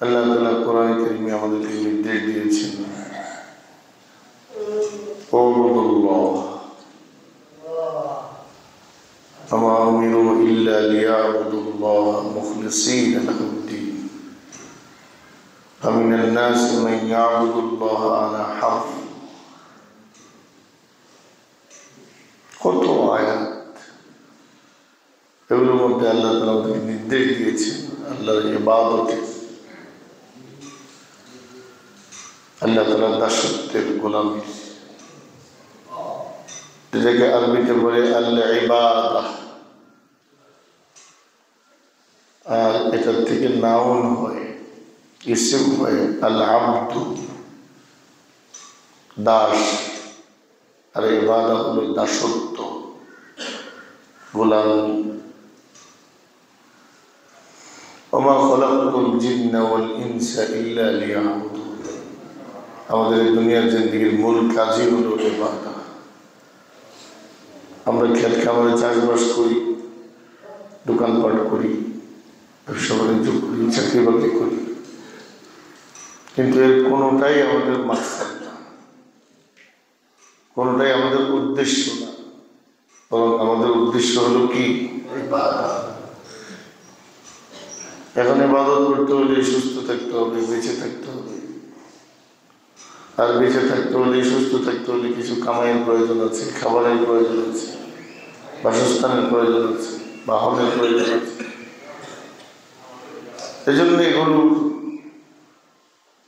আল্লাহ তাআলা কোরআন কারীমে আমাদেরকে নির্দেশ দিয়েছেন, ওয়াবুদুল্লাহ ওয়া মা উমিরু ইল্লা লিয়াবুদুল্লাহ মুখলিসীনা লাহুদ-দীন ফামিনান নাসি মান ইয়াবুদুল্লাহ আলা হারফ। কত আয়াত এগুলোর মধ্যে আল্লাহ তাআলা আমাদেরকে নির্দেশ দিয়েছেন আল্লাহর ইবাদতে, আল্লাহ তাআলার দাসত্বের গোলামি, যেটাকে আরবিতে বলে আল্লাহ ইবাদাহ, আর এটার থেকে নাউন হয়, ইসম হয় আল আবদু, দাস, আর ইবাদাহ হলো দাসত্ব, গোলামি। ওমা খালাকতুল জিন্না ওয়াল ইনসা ইল্লা লিয়াবুদুন। আমাদের এই দুনিয়ার জিন্দেগির মূল কাজই হলো ইবাদত। আমরা খেত খামারে চাষবাস করি, দোকানপাট করি, ব্যবসা বাণিজ্য করি, চাকরি বাকরি করি, কিন্তু এর কোনোটাই আমাদের মাকসাদ না, কোনোটাই আমাদের উদ্দেশ্য না, বরং আমাদের উদ্দেশ্য হলো কি? ইবাদত। এখন ইবাদত করতে হলে সুস্থ থাকতে হবে, বেঁচে থাকতে হবে, আর বেঁচে থাকতে হলে সুস্থ থাকতে হলে কিছু কামাইয়ের প্রয়োজন আছে, খাবারের প্রয়োজন আছে, বাসস্থানের প্রয়োজন আছে, বাহনের প্রয়োজন আছে। এই জন্য এগুলো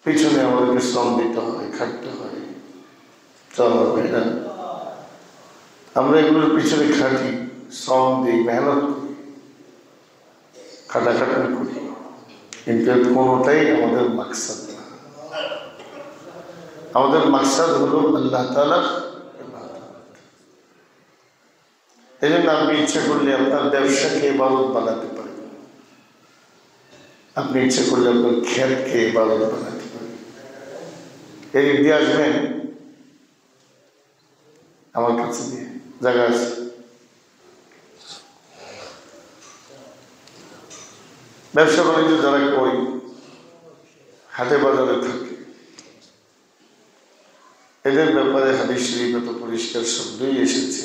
পিছনে আমাদেরকে শ্রম দিতে হয়, খাটতে হয়। চলো ভাইরা, আমরা এগুলোর পিছনে খাটি, শ্রম দিই, মেহনত করি, খাটাখাটনি করি, কিন্তু কোনোটাই আমাদের মাকসাদ না। আমাদের মাকসাদ হলো আল্লাহ তাআলার ইবাদত। এই জন্য আপনি ইচ্ছা করলে আপনার ব্যবসাকে ইবাদত বানাতে পারেন, আপনি ইচ্ছা করলে আপনার খেতকে ইবাদত বানাতে পারেন। এই দিয়ে আসবেন আমার কাছে, দিয়ে জায়গা আছে, ব্যবসা বাণিজ্য যারা করি, হাটে বাজারে থাকে, এদের ব্যাপারে হাদিস শরীফে তো পরিষ্কার শব্দই এসেছে,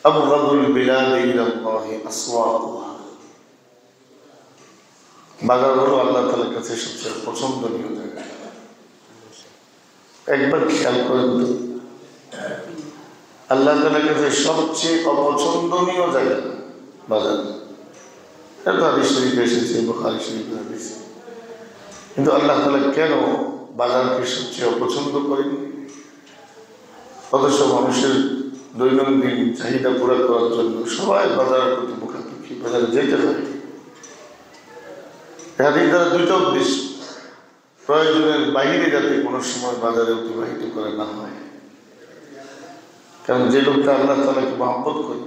আবগাদুল বিলাদি ইলাল্লাহি আসওয়াকুহা। বাজার হলো আল্লাহ তাআলার কাছে সবচেয়ে পছন্দনীয় জায়গা। একবার খেয়াল করেন তো, আল্লাহ তাআলার কাছে সবচেয়ে অপছন্দনীয় জায়গা বাজার। এটা হাদিস শরীফে এসেছে, বুখারী শরীফে হাদিস। কিন্তু আল্লাহ তাআলা কেন বাজারকে সবচেয়ে অপছন্দ করেন? অথচ মানুষের দৈনন্দিন চাহিদা পুরা করার জন্য সবাই বাজারের প্রতি মুখাপেক্ষী, বাজারে যেতে হয়। হাদিস দ্বারা দুইটা উদ্দেশ্য: প্রয়োজনের বাইরে যাতে কোনো সময় বাজারে অতিবাহিত করে না হয়। কারণ যে লোকটা আল্লাহ তাআলাকে মহব্বত করে,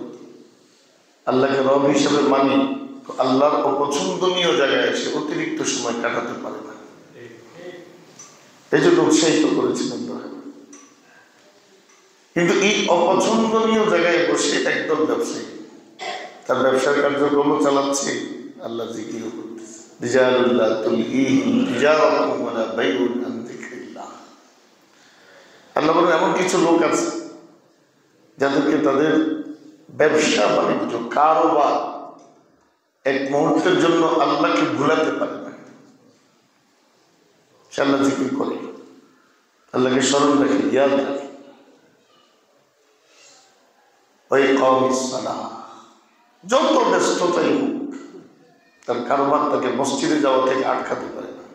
আল্লাহকে রব হিসেবে মানি, তো আল্লাহর অপছন্দনীয় জায়গায় এসে অতিরিক্ত সময় কাটাতে পারে না। এই জন্য উৎসাহিত করেছিলেন। কিন্তু এই অপছন্দনীয় জায়গায় বসে একদল ব্যবসায়ী তার ব্যবসার কার্যক্রম চালাচ্ছে, আল্লাহ জিকিরও করতেছে। রিজালুল্লাহ তুলহিহিম তিজারাতুন ওয়ালা বাইউন আন যিকরিল্লাহ। আল্লাহ বলেন এমন কিছু লোক আছে যাদেরকে তাদের ব্যবসা বাণিজ্য কারোবার এক মুহূর্তের জন্য আল্লাহকে ভুলাতে পারে না। সে আল্লাহ জিকির করে, আল্লাহকে স্মরণ রাখে, ইয়াদ রাখে। ওই ইকামিস সালাহ, যত ব্যস্ততাই হোক, তার কারোবার তাকে মসজিদে যাওয়া থেকে আটকাতে পারে না।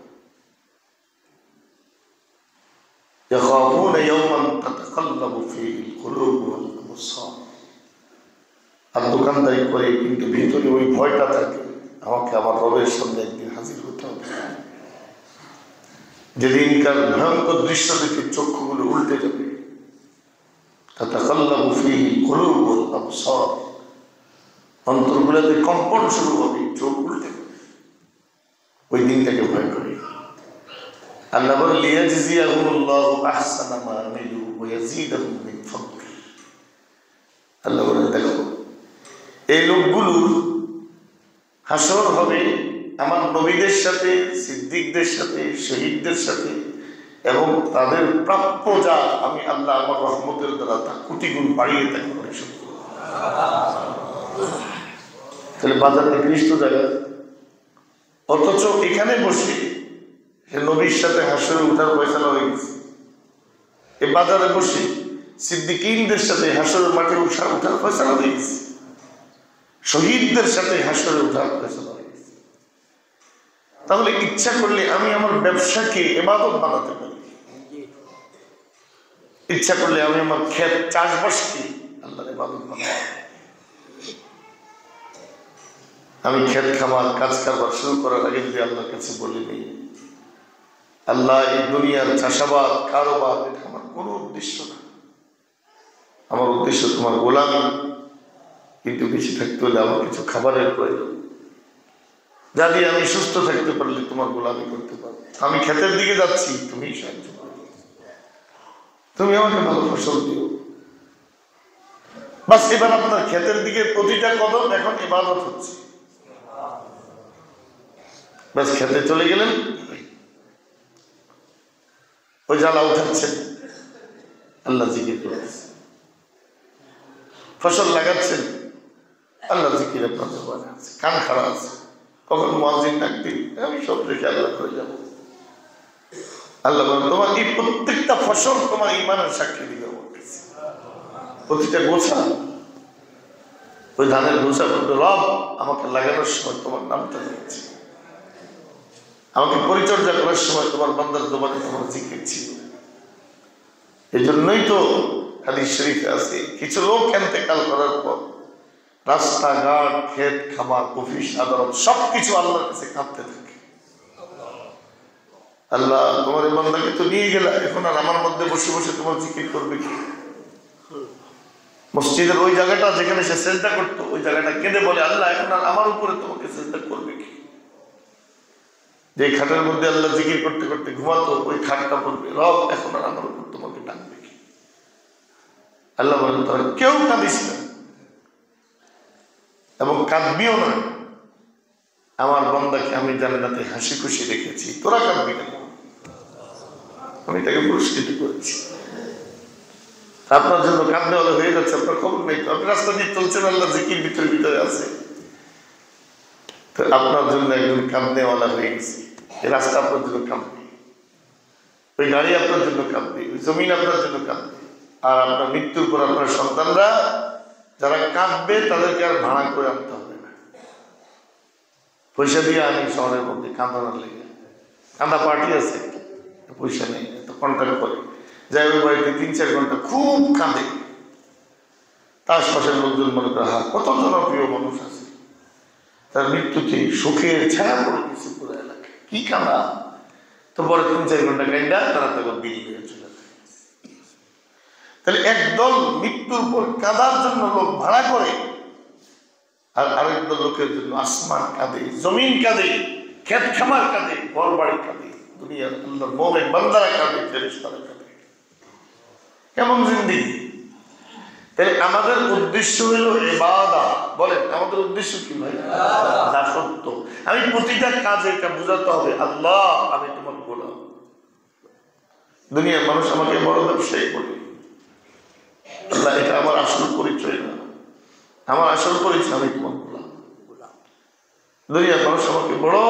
ইয়াখাফুনা ইয়াওমান তাতাকাল্লাবু ফীহিল কুলুব ওয়াল আবসার। আর দোকানদারি করে কিন্তু ভিতরে ওই ভয়টা থাকে, আমাকে আমার রবের সামনে একদিন হাজির হতে হবে। যেদিনকার ভয়ঙ্কর দৃশ্য দেখে চক্ষুগুলো উল্টে যাবে। তাতাকাল্লাবু ফীহিল কুলুব ওয়াল আবসার, অন্তরগুলোতে কম্পন শুরু হবে, চোখ উল্টে যাবে। ওই দিনটাকে ভয় করে। আল্লাহ বলেন লিয়াজজিয়াহুমুল্লাহু আহসানা মা আমিলু ওয়া ইয়াজিদাহুম মিন ফাদলি। আল্লাহ বলেন দেখো, এই লোকগুলোর হাসর হবে আমার নবীদের সাথে, সিদ্দিকদের সাথে, শহীদদের সাথে এবং তাদের প্রাপ্য যা আমি আল্লাহ আমার রহমতের দ্বারা তা কোটি গুণ বাড়িয়ে তাকে পরিশোধ করব। তাহলে বাজার নিকৃষ্ট জায়গা, অথচ এখানে বসে সে নবীর সাথে হাসরে উঠার ফয়সালা হয়ে গেছে। এই বাজারে বসে সিদ্দিকীনদের সাথে হাসরের মাঠে উঠার ফয়সালা হয়ে গেছে, শহীদদের সাথে হাসরে উঠার ফয়সালা হয়ে গেছে। তাহলে ইচ্ছা করলে আমি আমার ব্যবসাকে ইবাদত বানাতে পারি, ইচ্ছা করলে আমি আমার ক্ষেত চাষবাসকে আল্লাহর ইবাদত বানাতে পারি। আমি ক্ষেত খামার কাজ কারবার শুরু করার আগে যদি আল্লাহর কাছে বলি নেই, আল্লাহ এই দুনিয়ার চাষাবাদ কারোবাদ এটা আমার কোনো উদ্দেশ্য না, আমার উদ্দেশ্য তোমার গোলামি, কিন্তু বেশি থাকতে হলে আমার কিছু খাবারের প্রয়োজন, যা দিয়ে আমি সুস্থ থাকতে পারলে তোমার গোলামি করতে পারবো। আমি ক্ষেতের দিকে যাচ্ছি, তুমি সাহায্য করো, তুমি আমাকে ভালো ফসল দিও। বাস এবার আপনার ক্ষেতের দিকে প্রতিটা কদম এখন ইবাদত হচ্ছে। বাস খেতে চলে গেলেন, ওই জ্বালা উঠাচ্ছেন, আল্লাহ জিকির করতেছে। ফসল লাগাচ্ছেন, আল্লাহ জিকির আপনার জবানে আছে, কান খাড়া আছে। কখন মুয়াজ্জিন ডাক দিন, আমি সব রেখে আল্লাহ করে যাবো। আল্লাহ বলেন তোমার এই প্রত্যেকটা ফসল তোমার ঈমানের সাক্ষী দিবে। প্রতিটা গোছা, ওই ধানের গোছা বলতে রব আমাকে লাগানোর সময় তোমার নামটা নিয়েছে, আমাকে পরিচর্যা করার সময় তোমার বান্দার জবানে তোমার জিকির ছিল। এই জন্যই তো হাদিস শরীফে আছে কিছু লোক ইন্তেকাল করার পর রাস্তাঘাট, ক্ষেত খামার, অফিস আদালত সবকিছু আল্লাহর কাছে কাঁদতে থাকে। আল্লাহ তোমার এই বান্দাকে তো নিয়ে গেলা, এখন আর আমার মধ্যে বসে বসে তোমার জিকির করবে কি? মসজিদের ওই জায়গাটা যেখানে সে সেজদা করতো, ওই জায়গাটা কেঁদে বলে আল্লাহ এখন আর আমার উপরে তোমাকে সেজদা করবে কি? যে খাটের মধ্যে আল্লাহ জিকির করতে করতে ঘুমাতো, ওই খাটটা বলবে রব এখন আর আমার উপর তোমাকে ডাকবে কি? আল্লাহ বলেন তোরা কেউ কাঁদিস না এবং কাঁদবিও না, আমার বান্দাকে আমি জান্নাতে হাসি খুশি রেখেছি, তোরা কাঁদবি কেন? আমি তাকে পুরস্কৃত করেছি। আপনার জন্য কাঁদনে হলে হয়ে যাচ্ছে, আপনার খবর নেই তো, আপনি রাস্তা দিয়ে চলছেন, আল্লাহ জিকির ভিতরে ভিতরে আছে, তো আপনার জন্য একজন কাঁদনেওয়ালা হয়ে গেছে। এই রাস্তা আপনার জন্য কাঁদবে, ওই গাড়ি আপনার জন্য কাঁদবে, ওই জমিন আপনার জন্য কাঁদবে। আর আপনার মৃত্যুর পর আপনার সন্তানরা যারা কাঁদবে তাদেরকে আর ভাড়া করে আনতে হবে না, পয়সা দিয়ে আনি শহরের মধ্যে কাঁদানোর লেগে। কাঁদা পার্টি আছে, পয়সা নেই, তো কন্ট্যাক্ট করে যাই ওই বাড়িতে 3-4 ঘন্টা খুব কাঁদে। তার আশপাশের লোকজন মনে করে হ্যাঁ কত জনপ্রিয় মানুষ আছে, তার মৃত্যুতে সুখের ছায়া পড়ে গেছে পুরো এলাকায়, কি কাঁদা। তো পরে 3-4 ঘন্টা কাঁদা তারা তাকে বিল দিয়ে চলে যায়। তাহলে একদল মৃত্যুর পর কাঁদার জন্য লোক ভাড়া করে, আর আরেকদল লোকের জন্য আসমান কাঁদে, জমিন কাঁদে, ক্ষেত খামার কাঁদে, ঘর বাড়ি কাঁদে, দুনিয়ার আল্লাহর মুমিন বান্দারা কাঁদে, ফেরেশতারা কাঁদে। কেমন জিন্দেগি! তাহলে আমাদের উদ্দেশ্য হলো ইবাদত। বলেন আমাদের উদ্দেশ্য কি ভাই? দাসত্ব। আমি প্রতিটা কাজে এটা বোঝাতে হবে আল্লাহ আমি তোমার গোলাম। দুনিয়ার মানুষ আমাকে বড় ব্যবসায়ী বলে, আল্লাহ এটা আমার আসল পরিচয় না, আমার আসল পরিচয় আমি তোমার গোলাম। দুনিয়ার মানুষ আমাকে বড়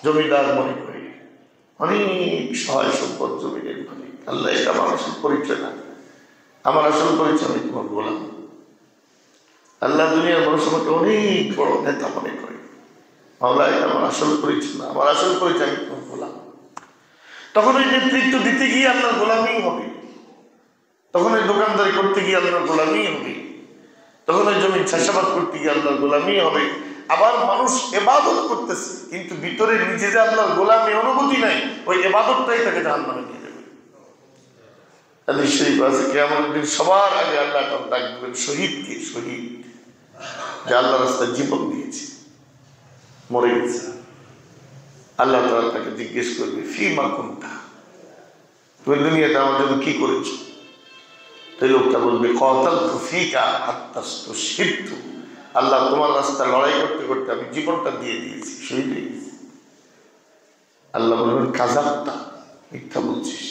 জমিদার মনে করে, অনেক সহায় সম্পদ জমিনের মালিক। আল্লাহ এটা আমার আসল পরিচয় না, আমার আসল পরিচয় আমি তোমার গোলাম। আল্লাহ দুনিয়ার মানুষ আমাকে অনেক বড় নেতা মনে করে, মাওলা এটা আমার আসল পরিচয় না, আমার আসল পরিচয় আমি তোমার গোলাম। তখন ওই নেতৃত্ব দিতে গিয়ে আল্লাহর গোলামই হবে, তখন ওই দোকানদারি করতে গিয়ে আল্লাহর গোলামই হবে, তখন ওই জমি চাষাবাদ করতে গিয়ে আল্লাহর গোলামই হবে। আবার মানুষ ইবাদত করতেছে কিন্তু ভিতরে নিজে যে আল্লাহর গোলামি অনুভূতি নাই, ওই ইবাদতটাই তাকে জাহান্নামে নিয়ে যাবে। হাদিস শরীফ আছে কিয়ামতের দিন সবার আগে আল্লাহ ডাক দিবেন শহীদকে, শহীদ যে আল্লাহর রাস্তায় জীবন দিয়েছে, মরে গেছে। আল্লাহ তাআলা তাকে জিজ্ঞেস করবে ফিমা কুনতা, তুমি দুনিয়াতে আমার জন্য কি করেছো? তো লোকটা বলবে কাতালতু ফিকা হাত্তা ইসতুশহিদতু, আল্লাহ তোমার রাস্তায় লড়াই করতে করতে আমি জীবনটা দিয়ে দিয়েছি, শহীদ হয়ে গেছি। আল্লাহ বলবেন কাযাবতা, মিথ্যা বলছিস।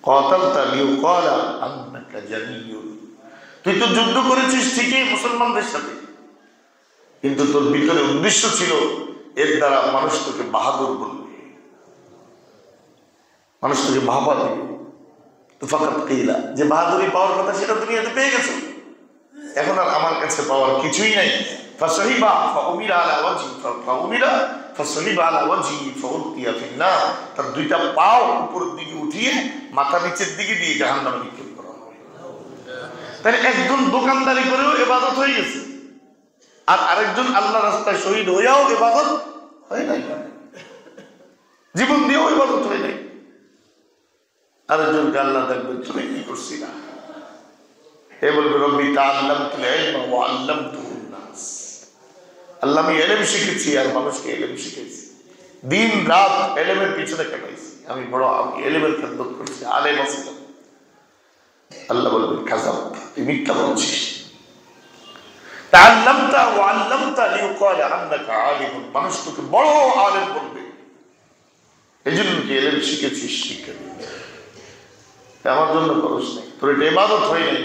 কাতালতা লিউকালা আন্নাকা জানিয়্যুন, তুই তো যুদ্ধ করেছিস ঠিকই মুসলমানদের সাথে, কিন্তু তোর ভিতরে উদ্দেশ্য ছিল এর দ্বারা মানুষ তোকে বাহাদুর বলবে, মানুষ তোকে বাহবা দিবে। তো ফাকাত কিলা, যে বাহাদুরি পাওয়ার কথা সেটা দুনিয়াতে পেয়ে গেছো, এখন আর আমার কাছে পাওয়ার কিছুই নাই। ফাসহিবা ফাউমিরা আলা ওয়াজহি ফাউমিরা ফাসহিবা আলা ওয়াজহি ফাউলকিয়া ফিন্নার, তার দুইটা পাও উপরের দিকে উঠিয়ে মাথা নিচের দিকে দিয়ে জাহান্নামে নিক্ষেপ করা হবে। তাহলে একজন দোকানদারি করেও ইবাদত হয়ে গেছে, আর আরেকজন আল্লাহ রাস্তায় শহীদ হইয়াও ইবাদত হয় নাই, জীবন দিয়েও ইবাদত হয় নাই। আরেকজনকে আল্লাহ দেখবেন তুমি কি করছি না, এ বলবে রব্বি তাআল্লামতুল ইলমা ওয়া আল্লামতুহুন নাস, আল্লাহ আমি ইলম শিখেছি আর মানুষকে ইলম শিখেছি, দিন রাত ইলমের পিছনে কাটাইছি, আমি বড় ইলমের খেদমত করছি, আলেম ছিলাম। আল্লাহ বলবেন কাযাবতা, তুই মিথ্যা বলছিস। তাআল্লামতা ওয়া আল্লামতা লিউকালা আন্নাকা আলিমুন, মানুষ তোকে বড় আলেম বলবে, এজন্য কি ইলম শিখেছিস, শিক্ষা দিয়েছিস, আমার জন্য খরচ নেই, তোর এটা ইবাদত হয় নাই।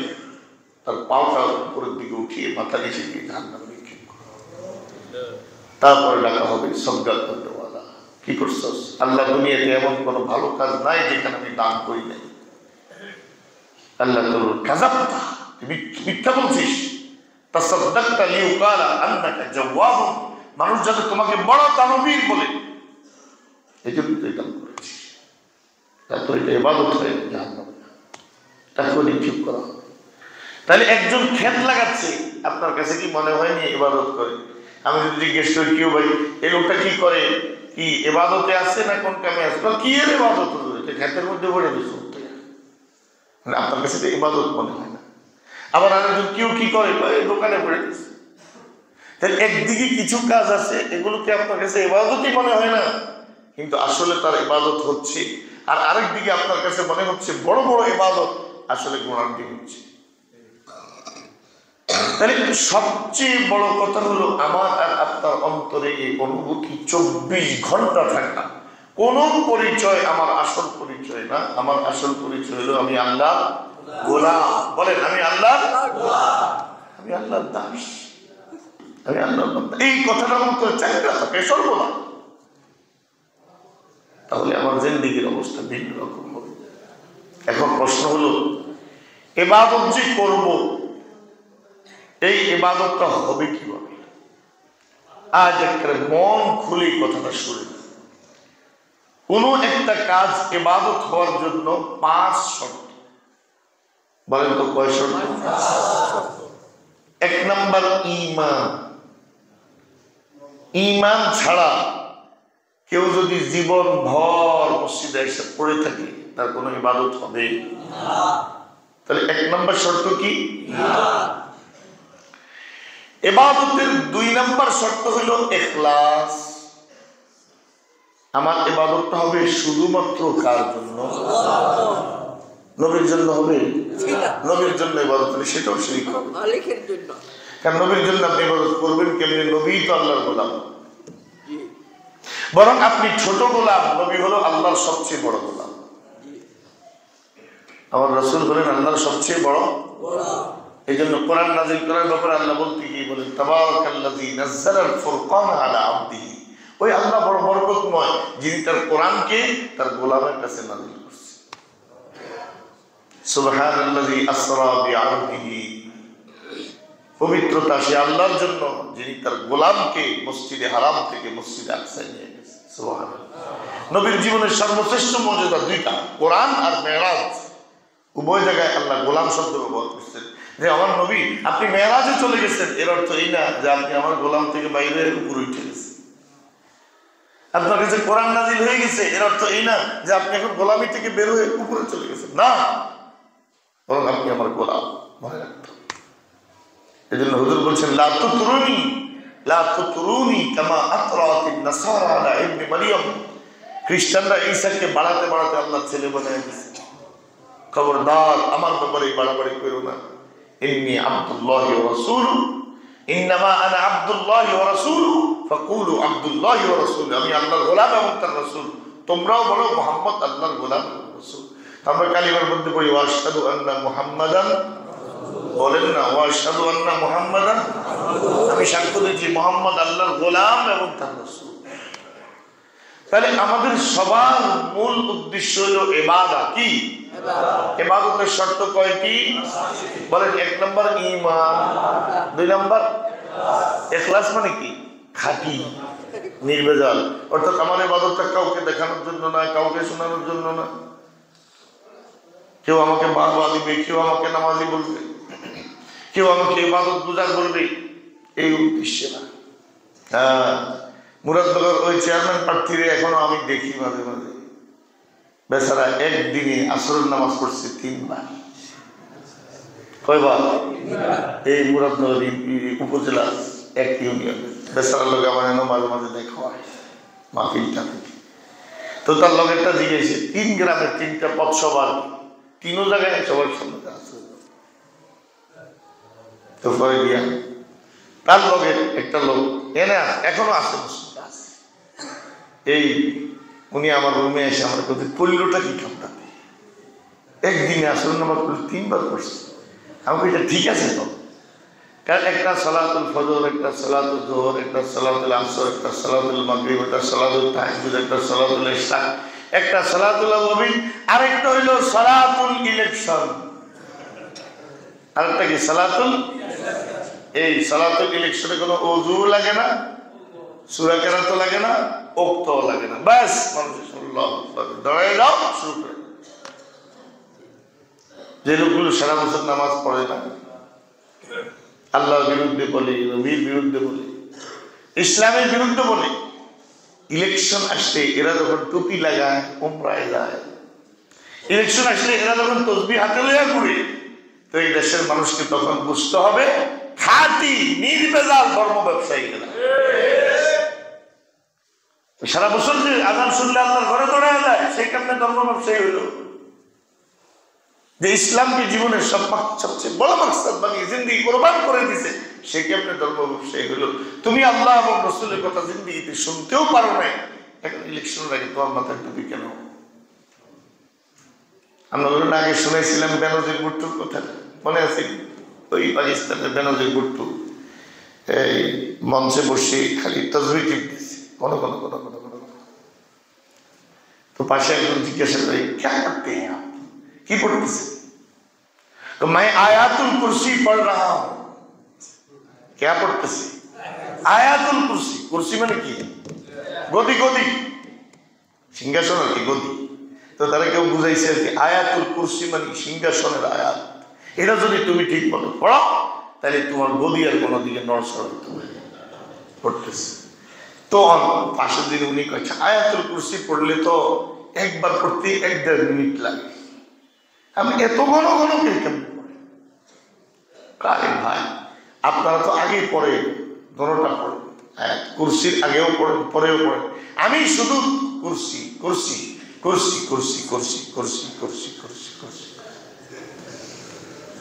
তার পাওটা উপরের দিকে উঠিয়ে মাথা নিচে দিয়ে জাহান্নামে নিক্ষেপ করো। তারপরে ডাকা হবে সদকা করনেওয়ালা, কি করছস? আল্লাহ দুনিয়াতে এমন কোনো ভালো কাজ নাই যেখানে আমি দান করি নাই। আল্লাহ তোর কাযাবতা, মিথ্যা বলছিস। তাসাদদাকতা লিউকালা আন্নাকা জাওয়াবুন, মানুষ যাতে তোমাকে বড় দানবীর বলে, এই জন্য তুই দান করেছিস। তারপর এটা ইবাদত হয়ে জাহান্নামে, তাকে নিক্ষেপ করা হবে। তাহলে একজন ক্ষেত লাগাচ্ছে, আপনার কাছে কি মনে হয়নি ইবাদত করে? আমি যদি জিজ্ঞেস করি কেউ ভাই এই লোকটা কি করে, কি ইবাদতে আছে না কোন কামে আছে, কি এর ইবাদত হলো, এটা ক্ষেতের মধ্যে পড়ে দিচ্ছে, মানে আপনার কাছে ইবাদত মনে হয় না। আবার আরেকজন কেউ কি করে, দোকানে পড়ে দিচ্ছে। তাহলে একদিকে কিছু কাজ আছে এগুলোকে আপনার কাছে ইবাদতই মনে হয় না, কিন্তু আসলে তার ইবাদত হচ্ছে। আর আরেক দিকে আপনার কাছে মনে হচ্ছে বড় বড় ইবাদত, আসলে গুণান্তি হচ্ছে। তাহলে সবচেয়ে বড় কথা হলো আমার আর আপনার অন্তরে এই অনুভূতি 24 ঘন্টা থাকা। কোন পরিচয় আমার আসল পরিচয় না, আমার আসল পরিচয় হলো আমি আল্লাহ গোলাম। বলেন আমি আল্লাহ, আমি আল্লাহর দাস, আমি আল্লাহর বান্দা। এই কথাটা অন্তরে চাহিদা থাকে সর্বদা, তাহলে আমার জিন্দেগির অবস্থা ভিন্ন রকম হবে। এখন প্রশ্ন হলো ইবাদত যে করব, এই ইবাদতটা হবে কিভাবে? আজ একটা মন খুলে কথাটা শুনে, কোন একটা কাজ ইবাদত হওয়ার জন্য 5 শর্ত। বলেন তো কয় শর্ত? 1 নাম্বার ঈমান। ঈমান ছাড়া কেউ যদি জীবন ভর মসজিদে এসে পড়ে থাকে, তার কোনো ইবাদত হবে না। তাহলে 1 নাম্বার শর্ত কি? ঈমান। ইবাদতের 2 নাম্বার শর্ত হলো ইখলাস। আমার ইবাদতটা হবে শুধুমাত্র কার জন্য? নবীর জন্য হবে। নবীর জন্য ইবাদত হলে সেটাও শিরক হবে, মালিকের জন্য। কারণ নবীর জন্য আপনি ইবাদত করবেন কেমনে? নবী তো আল্লাহর গোলাম। বরং আপনি ছোট গোলাম, নবী হলো আল্লাহর সবচেয়ে বড় গোলাম। আমার রাসূল হলেন আল্লাহর সবচেয়ে বড় গোলাম। এই জন্য কোরআন নাযিল করার ব্যাপারে আল্লাহ বলতে গিয়ে বলেন তাবারাকাল্লাযী নাযালাল ফুরকানা আলা আবদিহি, ওই আল্লাহ বড় বরকতময় যিনি তার কোরআনকে তার গোলামের কাছে নাযিল করছেন। সুবহানাল্লাযী আসরা বিআবদিহি, পবিত্রতা সে আল্লাহর জন্য যিনি তার গোলামকে মসজিদে হারাম থেকে মসজিদে আকসায় নিয়ে গেছেন। সুবহানাল্লাহ। নবীর জীবনের সর্বশ্রেষ্ঠ মর্যাদা 2টা, কোরআন আর মেরাজ। উভয় জায়গায় আল্লাহ গোলাম শব্দ ব্যবহার করছেন। যে আমার নবী আপনি মেরাজে চলে গেছেন, এর অর্থ এই না যে আপনি আমার গোলাম থেকে বাইরে উপরে উঠে গেছেন। আপনার কাছে কোরআন নাযিল হয়ে গেছে, এর অর্থ এই না যে আপনি এখন গোলামি থেকে বের হয়ে উপরে চলে গেছেন, না, বরং আপনি আমার গোলাম। মনে রাখতে, এই জন্য হুজুর বলছেন লা তুতরুনি কামা আতরাতিন নাসারা আলা ইবনে মারইয়াম। খ্রিস্টানরা ঈসাকে বাড়াতে বাড়াতে আল্লাহর ছেলে বানায় দিয়েছে। খবরদার আমার ব্যাপারে বাড়াবাড়ি করো না। ইন্নী আব্দুল্লাহি ওয়া রাসূলুহু, ইন্নামা আনা আব্দুল্লাহি ওয়া রাসূলুহু ফাকুলু আব্দুল্লাহি ওয়া রাসূলুহু, আমি আল্লাহর গোলাম এবং তার রাসূল, তোমরাও বলো মুহাম্মদ আল্লাহর গোলাম এবং রাসূল। আমরা কালিমার মধ্যে পড়ি ওয়া আশহাদু আন্না মুহাম্মাদান, বলেন না ওয়া আশহাদু আন্না মুহাম্মাদান, আমি সাক্ষ্য দিচ্ছি মুহাম্মদ আল্লাহর গোলাম এবং তার রাসূল। তাহলে আমাদের সবার মূল উদ্দেশ্য হলো ইবাদত। কি ইবাদতের শর্ত কয়টি বলেন? 1 নম্বর ঈমান, 2 নম্বর ইখলাস। মানে কি? খাঁটি নির্ভেজাল। অর্থাৎ আমার ইবাদতটা কাউকে দেখানোর জন্য না, কাউকে শোনানোর জন্য না, কেউ আমাকে বাহবা দিবে, কেউ আমাকে নামাজি বলবে, কেউ আমাকে ইবাদত গুজার বলবে, এই উদ্দেশ্যে না। হ্যাঁ, মুরাদনগর ওই চেয়ারম্যান প্রার্থীরে এখনো আমি দেখি মাঝে মাঝে, বেচারা একদিনে আসরের নামাজ পড়ছে 3 বার। কয়বার? এই মুরাদনগর উপজেলা 1 ইউনিয়নে বেচারার লোক আমার এনে মাঝে মাঝে দেখা হয় মাহফিলটা থেকে। তো তার লগেরটা জিজ্ঞেসে 3 গ্রামে 3টা পথসভা, 3 জায়গায় সবার সামনে আছে। তো পরে দিয়া তার লগের একটা লোক এনে এখনো আছে, এই উনি আমার রুমে এসে আমার কাছে পড়লোটা কি ঠান্ডা, একদিনে আসল নামাজ পড়লে 3 বার পড়ছে। আমি এটা ঠিক আছে তো, কারণ একটা সালাতুল ফজর, একটা সালাতুল জোহর, একটা সালাতুল আসর, একটা সালাতুল মাগরিব, একটা সালাতুল তাহাজ্জুদ, একটা সালাতুল ইশা, একটা সালাতুল আওয়াবিন, আরেকটা হইলো সালাতুল ইলেকশন। আরেকটা কি? সালাতুল। এই সালাতুল ইলেকশনে কোনো ওযু লাগে না, সূরা কেরাত লাগে না, ওক্তও লাগে না, বাস মানুষের আল্লাহু আকবার দাঁড়ায় যাও শুরু করে। যে লোকগুলো সারা বছর নামাজ পড়ে না, আল্লাহর বিরুদ্ধে বলে, নবীর বিরুদ্ধে বলে, ইসলামের বিরুদ্ধে বলে, ইলেকশন আসলে এরা যখন টুপি লাগায়, উমরায় যায়, ইলেকশন আসলে এরা যখন তসবিহ হাতে লইয়া ঘুরে, তো এই দেশের মানুষকে তখন বুঝতে হবে খাঁটি নির্ভেজাল ধর্ম ব্যবসায়ী এরা। সারা বছর যে আযান শুনলে আল্লাহর ঘরে দৌড়ায় যায়, সেই কারণে ধর্ম ব্যবসায়ী হইল। যে ইসলামকে জীবনের সবচেয়ে বড় মাকসাদ বানিয়ে জিন্দেগি কোরবান করে দিছে, সে কেমনে ধর্ম ব্যবসায়ী হইল? তুমি আল্লাহ এবং রাসূলের কথা জিন্দেগিতে শুনতেও পারো না, এখন ইলেকশনের আগে তোমার মাথায় টুপি কেন? আমরা ধরুন আগে শুনেছিলাম বেনজির ভুট্টোর কথা, মনে আছে? ওই পাকিস্তানের বেনজির ভুট্টো এই মঞ্চে বসে খালি তাসবিহ টিপতেছে, কোনো কোনো কোনো কোনো কোনো। তো পাশে একজন জিজ্ঞাসা করে, क्या करते हैं आप? কি পড়তেছে? তো मैं आयातुल कुर्सी पढ़ रहा हूं। क्या পড়তেছে? আয়াতুল কুরসি। কুরসি মানে কি? গদি। গদি সিংহাসন আর কি, গদি। তো তারা কেউ বুঝাইছে আর কি, আয়াতুল কুরসি মানে সিংহাসনের আয়াত। এটা যদি তুমি ঠিক মতো পড়ো, তাহলে তোমার গদি আর কোনো দিকে নড়চড় হতে হবে। পড়তেছে তো পাশের দিকে উনি কয়েছে, আয়াতুল কুরসি পড়লে তো একবার পড়তে 1-1.5 মিনিট লাগে, আমি এত ঘন ঘন কে কেমন পড়ে? কারে ভাই, আপনারা তো আগে পড়ে, দোনোটা পড়ে, কুরসির আগেও পড়েন, পরেও পড়েন। আমি শুধু কুরসি কুরসি কুরসি কুরসি কুরসি কুরসি কুরসি কুরসি কুরসি।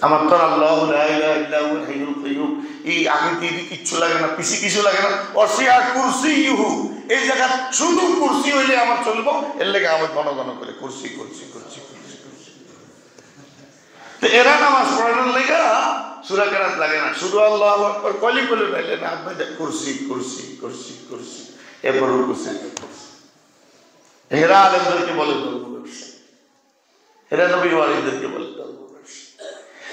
আমার তো আল্লাহু লা ইলাহা ইল্লা হুয়াল হাইয়ুল কাইয়্যুম, এই আগে দিয়ে কিচ্ছু লাগে না, পিছে কিছু লাগে না। ওয়াসিআ কুরসিয়ুহু, এই জায়গা শুধু কুরসি হইলে আমার চলবো, এর লেগে আমার ঘন ঘন করে কুরসি কুরসি কুরসি কুরসি কুরসি। তো এরা নামাজ পড়ানোর লেগে সূরা কেরাত লাগে না, শুধু আল্লাহু আকবার কলি বলে নাইলে না, আপনি কুরসি কুরসি কুরসি কুরসি, এরপর কুরসি। এরা আলেমদেরকে বলে ধর্ম ব্যবসা, এরা নবী ওয়ালিদেরকে বলে ধর্ম ব্যবসা।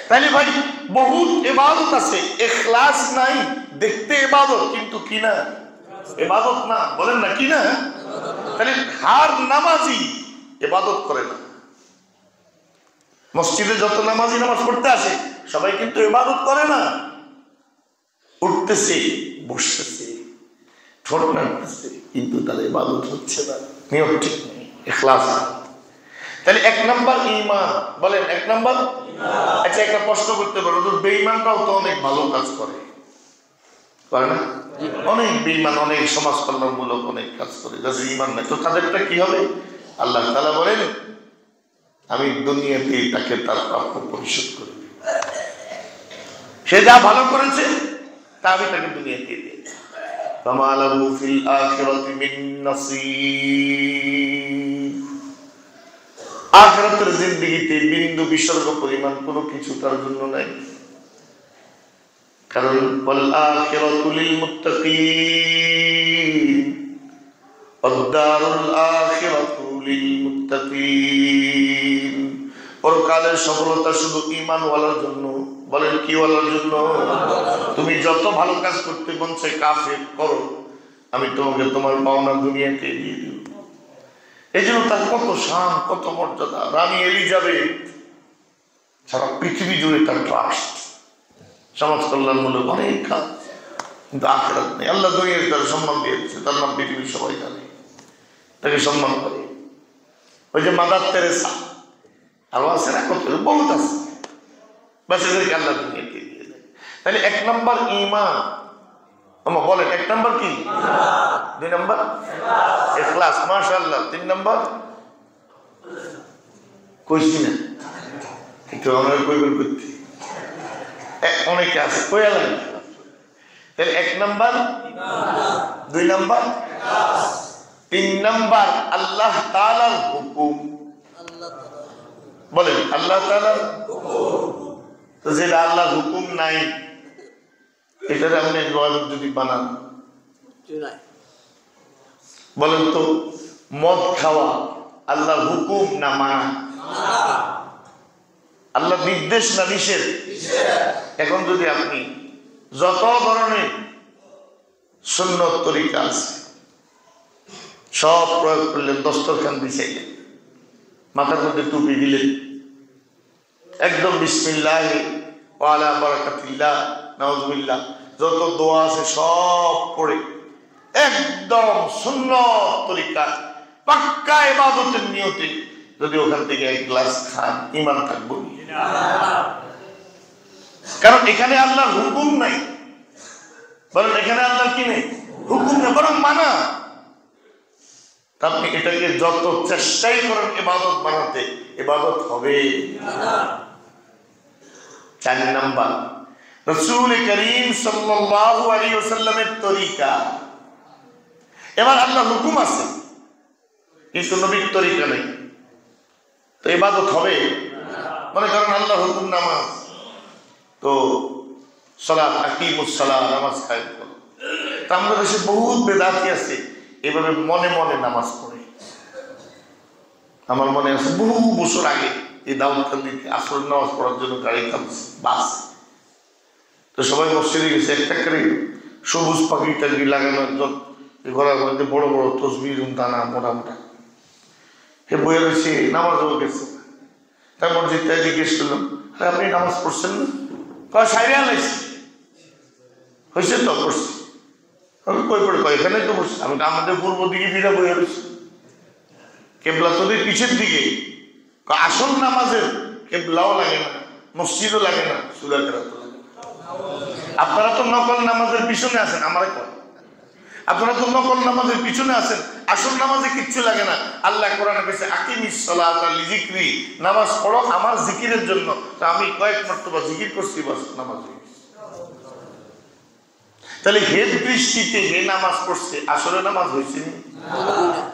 তাহলে ভাই বহুত ইবাদত আছে, ইখলাস নাই, দেখতে ইবাদত কিন্তু কি না ইবাদত না, বলেন না কি না? তাহলে হার নামাজি ইবাদত করে না। মসজিদে যত নামাজি নামাজ পড়তে আসে সবাই কিন্তু ইবাদত করে না, উঠতেছে, বসতেছে, ঠোঁট নাড়তেছে, কিন্তু তার ইবাদত হচ্ছে না, নিয়ম ঠিক নেই, ইখলাস। তাহলে 1 নম্বর ঈমান, বলেন 1 নম্বর। আচ্ছা, একটা প্রশ্ন করতে পারো, তো বেঈমানরাও তো অনেক ভালো কাজ করে না? অনেক বেঈমান অনেক সমাজ কল্যাণমূলক অনেক কাজ করে, যাদের ঈমান নাই, তো তাদেরটা কি হবে? আল্লাহ তাআলা বলেন, আমি দুনিয়াতে তাকে তার প্রাপ্য পরিশোধ করে দেব। সে যা ভালো করেছে চাবিটাকে দুনিয়াতে দিয়ে ফামা লাহু ফিল আখিরাতি মিন নাসীব। আখিরাতের জিন্দেগিতে বিন্দু বিসর্গ পরিমাণ কোনো কিছু তার জন্য নাই। কারণ ওয়াল আখিরাতু লিল মুত্তাকিন, আদ-দারুল আখিরাতু লিল মুত্তাকিন। পরকালের সফলতা শুধু ঈমানওয়ালার জন্য। বলেন কি ওয়ালার জন্য? তুমি যত ভালো কাজ করতে মন চায় কাফের করো, আমি তোমাকে তোমার পাওনা দুনিয়াতে দিয়ে দিব। এই জন্য তার কত শান, কত মর্যাদা। রানী এলিজাবেথ সারা পৃথিবী জুড়ে তার ট্রাস্ট, সমাজ কল্যাণমূলক অনেক কাজ, কিন্তু আখিরাত নেই। আল্লাহ দুনিয়ার তার সম্মান দিয়েছে, তার নাম পৃথিবীর সবাই জানে, তাকে সম্মান করে। ওই যে মাদার তেরেসা আরো আছে না, কত বহুত আছে, বাস এদেরকে আল্লাহ দুনিয়াকে দিয়ে দেয়। তাহলে এক নম্বর ঈমান। আমা বলেন এক নম্বর কি? দুই নম্বর ইখলাস, মাশাআল্লাহ। তিন নম্বর কইছি না, একটু আমরা কইবেন করতে অনেকে আছে কইয়া লাগে। তাহলে এক নম্বর, দুই নম্বর, তিন নম্বর আল্লাহ তাআলার হুকুম। বলেন আল্লাহ তাআলার হুকুম। তো যেটা আল্লাহর হুকুম নাই এটার আপনি ইবাদত যদি বানান, বলেন তো মদ খাওয়া আল্লাহর হুকুম না মানা? আল্লাহ নির্দেশ না নিষেধ? এখন যদি আপনি যত ধরনের সুন্নত তরিকা আছে সব প্রয়োগ করলেন, দস্তরখান বিছাইলেন, মাথার মধ্যে টুপি দিলেন, একদম বিসমিল্লাহ ওয়া আলা বারাকাতিল্লাহ নাউযুবিল্লাহ যত দোয়া আছে সব পড়ে একদম সুন্নত তরিকা পাক্কা ইবাদতের নিয়তে যদি ওখান থেকে এক গ্লাস খান, ঈমান থাকবে না। কারণ এখানে আল্লাহর হুকুম নাই। বলেন এখানে আল্লাহর কি নেই? হুকুম নেই, বরং মানা। আপনি এটাকে যত চেষ্টাই করেন ইবাদত বানাতে, ইবাদত হবে না। 4 নাম্বার রাসূল করিম সাল্লাল্লাহু আলাইহি ওয়াসাল্লামের তরিকা। এবার আল্লাহর হুকুম আছে কিন্তু নবীর তরিকা নেই, তো ইবাদত হবে না। মনে করেন আল্লাহর হুকুম নামাজ, তো সালাত আকিমুস সালাত, নামাজ কায়েম করো। তা আমাদের দেশে বহুত বেদাতি আছে এভাবে মনে মনে নামাজ পড়ে। আমার মনে আছে বহু বছর আগে এই দাউদকান্দিতে আসর নামাজ পড়ার জন্য গাড়ি থামছে, বাস। তো সবাই মসজিদে গেছে, একটা করে সবুজ পাখি টাকি লাগানো একজন ঘোড়ার মধ্যে বড় বড় তসবির দানা মোটা মোটা, হে বইয়ে রয়েছে, নামাজও গেছে। তাই মসজিদটা জিজ্ঞেস করলাম, আপনি নামাজ পড়ছেন না? সাইরিয়া লাগছে, হয়েছে তো পড়ছি। কই পড়ে কয় এখানে তো পড়ছি। আমি আমাদের পূর্ব দিকে ফিরে বইয়ে রয়েছি, কেবলা তোদের পিছের দিকে। আসল নামাজের কেবলাও লাগে না, মসজিদও লাগে না, সূরা কেরাত লাগে না। আপনারা তো নকল নামাজের পিছনে আছেন, আমারে কয় আপনারা তো নকল নামাজের পিছনে আছেন, আসল নামাজে কিচ্ছু লাগে না। আল্লাহ কোরআনে বলেছে আকিমিস সালাতা লিযিকরি, নামাজ পড়ো আমার জিকিরের জন্য। তো আমি কয়েক মর্তবা জিকির করছি, বাস নামাজ হয়ে গেছে। তাহলে হেদ দৃষ্টিতে হে নামাজ পড়ছে, আসলে নামাজ হয়েছে না।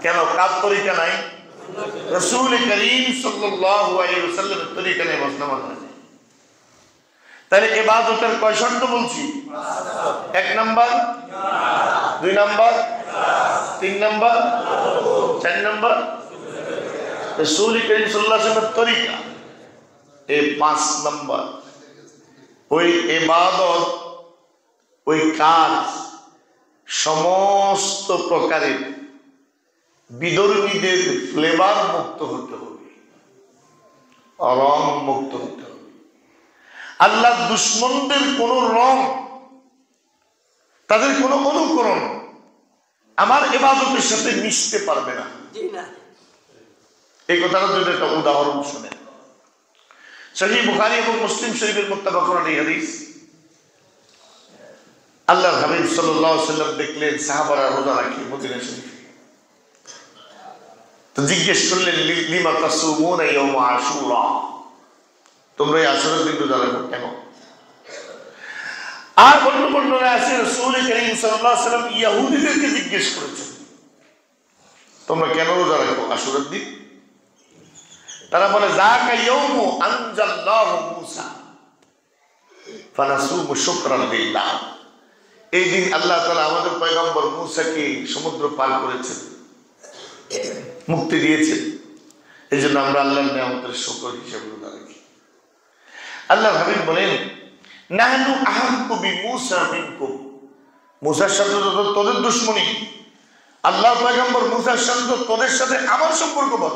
কেন? কার তরিকা নাই? রাসূল করিম সাল্লাল্লাহু আলাইহি ওয়াসাল্লামের তরিকা নেই, বাস নামাজ হয়। তাহলে ইবাদতের কয় শর্ত বলছি? 1 নাম্বার, 2 নাম্বার, 3 নাম্বার, 4 নাম্বার রাসূল করিম সাল্লাল্লাহু আলাইহি ওয়াসাল্লামের তরিকা। এই 5 নাম্বার ওই ইবাদত, ওই কাজ সমস্ত প্রকারের বিধর্মীদের ফ্লেভার মুক্ত হতে হবে, রং মুক্ত হতে হবে। আল্লাহ দুশ্মনদের কোন রং, তাদের কোন অনুকরণ আমার ইবাদতের সাথে মিশতে পারবে না। এই কথাটা যদি একটা উদাহরণ শুনেন, সহিহ বুখারী এবং মুসলিম শরীফের মুত্তাফাকুন আলাইহি হাদিস। আল্লাহর হাবিব সাল্লাল্লাহু আলাইহি ওয়াসাল্লাম দেখলেন সাহাবারা রোজা রাখে মদিনা শরীফে, তো জিজ্ঞেস করলেন লিমা তাসুমুনা ইয়াউম আশুরা, তোমরা এই আশুরার দিন রোজা রাখো কেন? আর অন্য বর্ণনায় আছে রাসূল করিম সাল্লাল্লাহু আলাইহি ওয়াসাল্লাম ইহুদীদেরকে জিজ্ঞেস করেছেন, তোমরা কেন রোজা রাখো আশুরার দিন? তারা বলে যাকা ইয়াউমু আনজাল্লাহু মূসা ফানাসুমু শুকরান লিল্লাহ। এই দিন আল্লাহ তাআলা আমাদের পয়গম্বর মূসাকে সমুদ্র পার করেছেন, মুক্তি দিয়েছেন। এই জন্য আমরা আল্লাহর নিয়ামতের শুকর হিসেবে রোজা রাখি। আল্লাহর হাবিব বলেন, নাহনু আহাক্কু বিমূসা মিনকুম। মূসার সাথে তো তোদের দুশমনী, আল্লাহ পয়গম্বর মূসার সাথে তো তোদের সাথে আমার সম্পর্ক বল।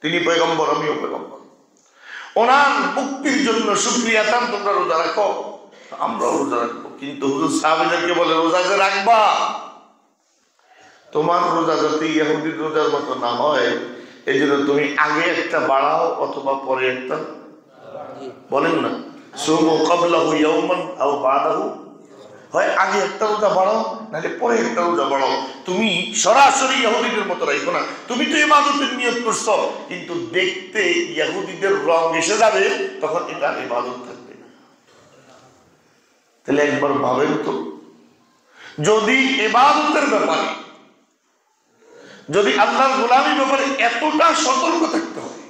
তিনি পয়গম্বর, আমিও পয়গম্বর। ওনার মুক্তির জন্য শুকরিয়া তাম তোমরা রোজা রাখো, আমরাও রোজা রাখবো। কিন্তু হুজুর সাহাবীদেরকে বলে, রোজা যে রাখবা, তোমার রোজা যাতে ইহুদির রোজার মতো না হয়, এই জন্য তুমি আগে একটা বাড়াও অথবা পরে একটা, বলেন না সুমু ক্বাবলাহু ইয়াওমান আও বাদাহু, হয় আগে একটা রোজা বাড়াও নাহলে পরে একটা রোজা বাড়াও। তুমি সরাসরি ইহুদিদের মতো রাখো না। তুমি তো ইবাদতের নিয়ত করছো, কিন্তু দেখতে ইহুদিদের রং এসে যাবে, তখন এটা ইবাদত থাকবে না। তাহলে একবার ভাবেন তো, যদি ইবাদতের ব্যাপারে, যদি আল্লাহর গোলামির ব্যাপারে এতটা সতর্ক থাকতে হয়,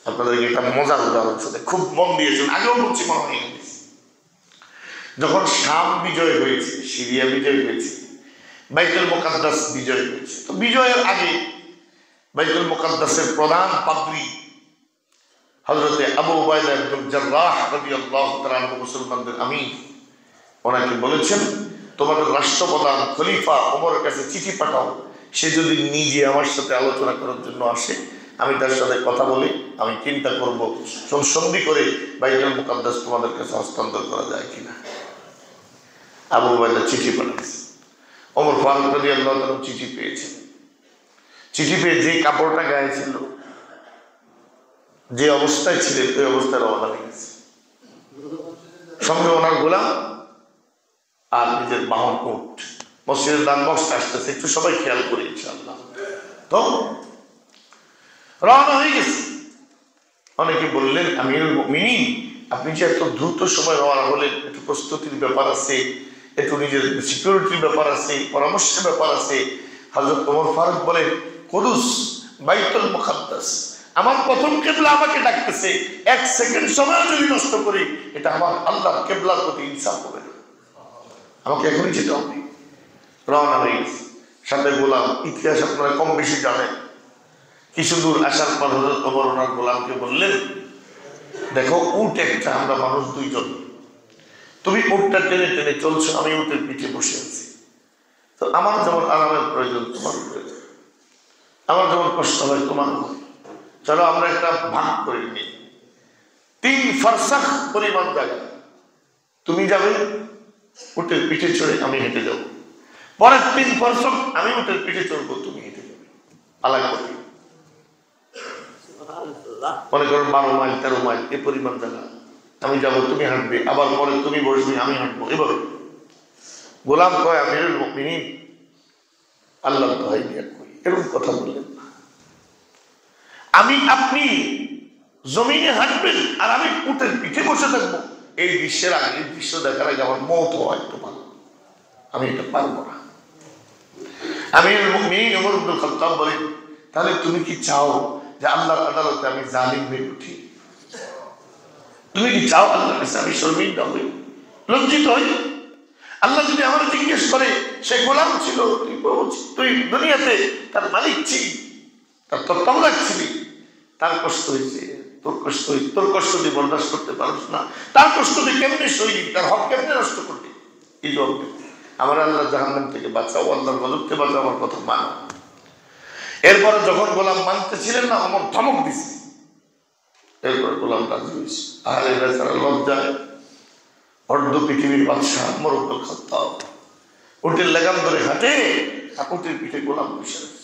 আপনাদেরকে একটা মজার উদাহরণ সাথে খুব মন দিয়েছেন, আগেও বলছি মনে হয়, যখন শাম বিজয় হয়েছে, সিরিয়া বিজয় হয়েছে, বাইতুল মুকাদ্দাস বিজয় হয়েছে, তো বিজয়ের আগে বাইতুল মুকাদ্দাসের প্রধান পাদ্রী হযরতে আবু উবাইদা ইবনে জাররাহ রাদিয়াল্লাহু তাআলা আনহু, মুসলমানদের আমির, ওনাকে বলেছেন, তোমাদের রাষ্ট্রপ্রধান খলিফা ওমরের কাছে চিঠি পাঠাও, সে যদি নিজে আমার সাথে আলোচনা করার জন্য আসে, আমি তার সাথে কথা বলি, আমি চিন্তা করব সন্ধি করে বাইতুল মুকাদ্দাস তোমাদের কাছে হস্তান্তর করা যায় কিনা। আবু উবাইদা চিঠি পাঠাচ্ছে। ওমর ফারুক রাদিয়াল্লাহু তাআলা চিঠি পেয়েছেন। চিঠি পেয়ে যে কাপড়টা গায়ে ছিল, যে অবস্থায় ছিলেন, ওই অবস্থায় রওনা হয়ে গেছে। সঙ্গে ওনার গোলাম আর নিজের বাহন উট। মসজিদের দান বক্সটা আসতেছে, একটু সবাই খেয়াল করি ইনশাআল্লাহ। তো রওনা হয়ে গেছে। অনেকে বললেন, আমিরুল মুমিনিন, আপনি যে এত দ্রুত সময় রওনা হলেন, একটু প্রস্তুতির ব্যাপার আছে, একটু নিজের সিকিউরিটির ব্যাপার আছে, পরামর্শের ব্যাপার আছে। হযরত ওমর ফারুক বলেন, কুদুস বাইতুল মুকাদ্দাস আমার প্রথম কিবলা, আমাকে ডাকতেছে, এক সেকেন্ড সময় যদি নষ্ট করি, এটা আমার আল্লাহর কিবলার প্রতি ইনসাফ হবে না, আমাকে এখনই যেতে হবে। রওনা হয়ে গেছে, সাথে গোলাম। ইতিহাস আপনারা কম বেশি জানেন। কিছু দূর আসার পর হযরত ওমর ওনার গোলামকে বললেন, দেখো উট একটা, আমরা মানুষ দুইজন, তুমি উটটা টেনে টেনে চলছো, আমি উটের পিঠে বসে আছি। তো আমার যেমন আরামের প্রয়োজন, তোমার প্রয়োজন, আমার যেমন কষ্ট হয়, তোমার হয়। চলো আমরা একটা ভাগ করে নিই, 3 ফারসাখ পরিমাণ জায়গা, তুমি যাবে উটের পিঠে চড়ে, আমি হেঁটে যাব। পরের 3 ফারসাখ আমি উটের পিঠে চড়বো, তুমি হেঁটে যাবে। আলাদা করতে মনে করো 12 মাইল 13 মাইল এই পরিমাণ জায়গা, আমি যাবো, তুমি হাঁটবে, আবার পরে তুমি বসবে, আমি হাঁটবো, এভাবে। গোলাম কয়, আমিরুল মুমিনিন, আল্লাহর দোহাই দিয়ে কই, এরকম কথা বললেন না। আমি আপনি জমিনে হাঁটবেন আর আমি উটের পিঠে বসে থাকবো, এই দৃশ্যের আগে, এই দৃশ্য দেখার আগে আমার মওত হওয়া একটু ভালো, আমি এটা পারবো না। আমিরুল মুমিনিন ওমর ইবনে খাত্তাব বলেন, তাহলে তুমি কি চাও যে আল্লাহর আদালতে আমি জালিম হয়ে উঠি? তুমি কি চাও আল্লাহর কাছে আমি শর্মিন্দা হই, লজ্জিত হই? আল্লাহ যদি আমার জিজ্ঞেস করে, সে গোলাম ছিল, তুই দুনিয়াতে তার মালিক ছিলি, তার তত্ত্বাবধায়ক ছিলি, তার কষ্ট হয়েছে, তোর কষ্ট হয়েছে, তোর কষ্ট দিয়ে বরদাস্ত করতে পারিস না, তার কষ্ট দিয়ে কেমনে সইলি, তার হক কেমনে নষ্ট করলি? এই জবাব আমার আল্লাহ জাহান্নাম থেকে বাঁচাও, আল্লাহর গজব থেকে বাঁচাও, আমার কথা মানো। এরপরে যখন গোলাম মানতেছিলেন না, আমার ধমক দিছে। এরপরে গোলাম রাজি হয়েছে। আর এরা তারা লজ্জায় অর্ধ পৃথিবীর বাদশাহ ওমর ইবনে খাত্তাব উটের লাগাম ধরে হাঁটে, আর উটের পিঠে গোলাম বসে আছে।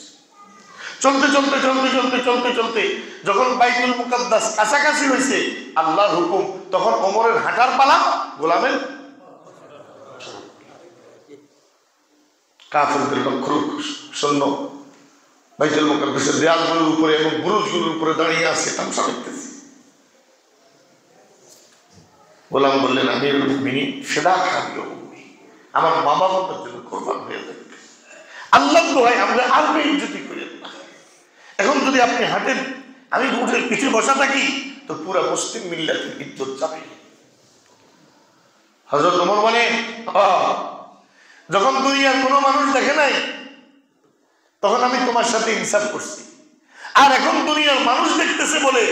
চলতে চলতে চলতে চলতে চলতে চলতে যখন বাইতুল মুকাদ্দাস কাছাকাছি হয়েছে, আল্লাহর হুকুম, তখন ওমরের হাঁটার পালা, গোলামের কাফেরদের লক্ষ লক্ষ সৈন্য বাইতুল মুকাদ্দাসের দেয়ালগুলোর উপরে এবং বুরুজগুলোর উপরে দাঁড়িয়ে আছে, তামসা দেখতেছে। গোলাম বললেন, আমিরুল মুমিনিন ফিদাকা উম্মি, আমার মা বাবার জন্য কোরবান হয়ে যাবে। আল্লাহ দোহাই আমরা আর বেইজ্জতি করেন না। এখন যদি আপনি হাঁটেন, আমি উঠে পিছিয়ে বসা থাকি, তো পুরা মুসলিম মিল্লাতের ইজ্জত যাবে। হযরত ওমর বলেন, যখন দুনিয়ার কোনো মানুষ দেখে নাই তখন আমি তোমার সাথে ইনসাফ করছি, আর এখন দুনিয়ার মানুষ দেখতেছে বলে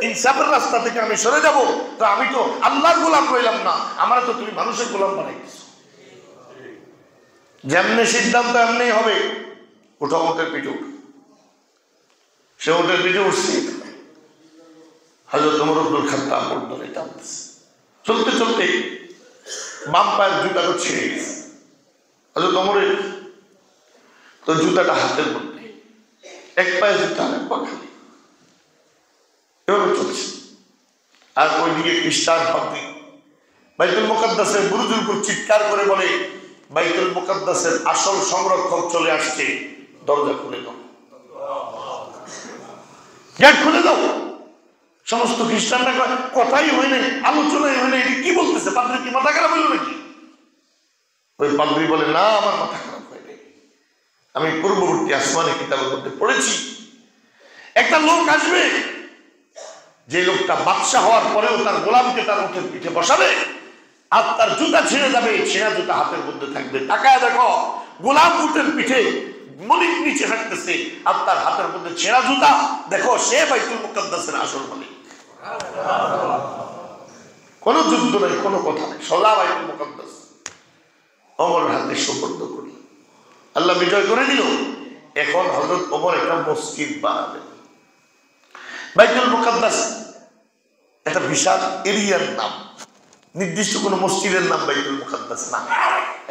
ইনসাফের রাস্তা থেকে আমি সরে যাব, তো আমি তো আল্লাহর গোলাম রইলাম না, আমার তো তুমি মানুষের গোলাম বানাইতেছো। যেমনি সিদ্ধান্ত এমনি হবে। উঠো, উঠের পিঠে উঠো। সে উঠের পিঠে উঠছে। হযরত ওমর ইবনুল খাত্তাব ধরে টানতেছে। চলতে চলতে বাম পায়ের জুতাটা ছিঁড়ে গেছে। হযরত ওমরের তো জুতাটা হাতের মধ্যে, এক পায়ে জুতা এক পা খালি, এভাবে চলছে। আর ওইদিকে খ্রিস্টান পাদ্রী বাইতুল মুকাদ্দাসের বুরুজের উপর চিৎকার করে বলে, বাইতুল মুকাদ্দাসের আসল সংরক্ষক চলে আসছে, দরজা খুলে দাও, গেট খুলে দাও। সমস্ত খ্রিস্টানরা কথাই হয় না, আলোচনাই হয় না, এটি কি বলতেছে? পাদ্রী কি মাথা খারাপ হইল নাকি? ওই পাদ্রী বলে, না, আমার মাথা খারাপ হয় নাই, আমি পূর্ববর্তী আসমানি কিতাবের মধ্যে পড়েছি একটা লোক আসবে, যে লোকটা বাদশা হওয়ার পরেও তার গোলামকে তার উঠের পিঠে বসাবে, আর তার জুতা ছিঁড়ে যাবে, ছেঁড়া জুতা হাতের মধ্যে থাকবে। তাকায় দেখো, গোলাম উঠের পিঠে মালিক নিচে হাঁটতেছে, আর তার হাতের মধ্যে ছেঁড়া জুতা, দেখো সে বাইতুল মুকাদ্দাসের আসল মালিক। কোন যুদ্ধ নাই, কোনো কথা নাই, সোজা বাইতুল মুকাদ্দাস ওমরের হাতে সুপর্দ করল। আল্লাহ বিজয় করে দিল। এখন হযরত ওমর একটা মসজিদ বানাবেন। বাইতুল মুকাদ্দাস একটা বিশাল এরিয়ার নাম, নির্দিষ্ট কোনো মসজিদের নাম বাইতুল মুকাদ্দাস না।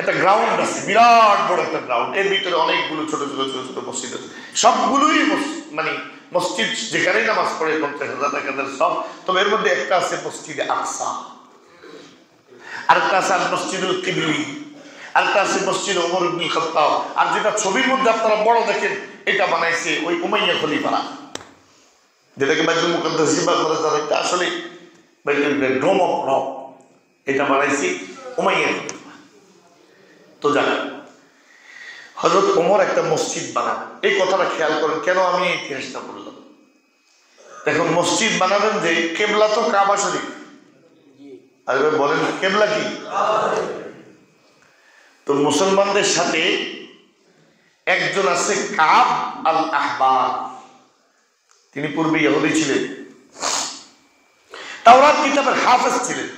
একটা গ্রাউন্ড আছে, বিরাট বড় একটা গ্রাউন্ড, এর ভিতরে অনেকগুলো ছোট ছোট ছোট ছোট মসজিদ আছে। সবগুলোই মানে মসজিদ, যেখানেই নামাজ পড়ে 50,000 টাকাদের সব। তবে এর মধ্যে একটা আছে মসজিদে আকসা, আরেকটা আছে মসজিদুল কিবলি, আরেকটা আছে মসজিদ ওমর ইবনুল খাত্তাব। আর যেটা ছবির মধ্যে আপনারা বড় দেখেন, এটা বানাইছে ওই উমাইয়া খলিফারা, যেটাকে বাইতুল মুকাদ্দাস হিসেবে আপনারা জানেন। এটা আসলে বাইতুল ডোম অফ রক, এটা বানাইছে উমাইয়া খলিফা। তো জানেন হযরত ওমর একটা মসজিদ বানাবেন। এই কথাটা খেয়াল করেন, কেন আমি এই ইতিহাসটা বললাম। দেখুন, মসজিদ বানাবেন যে কেবলা তো কাবা শরীফ, আর এবার বলেন কেবলা কি? তো মুসলমানদের সাথে একজন আছে কাব আল আহবার, তিনি পূর্বে ইহুদি ছিলেন, তাওরাত কিতাবের হাফেজ ছিলেন।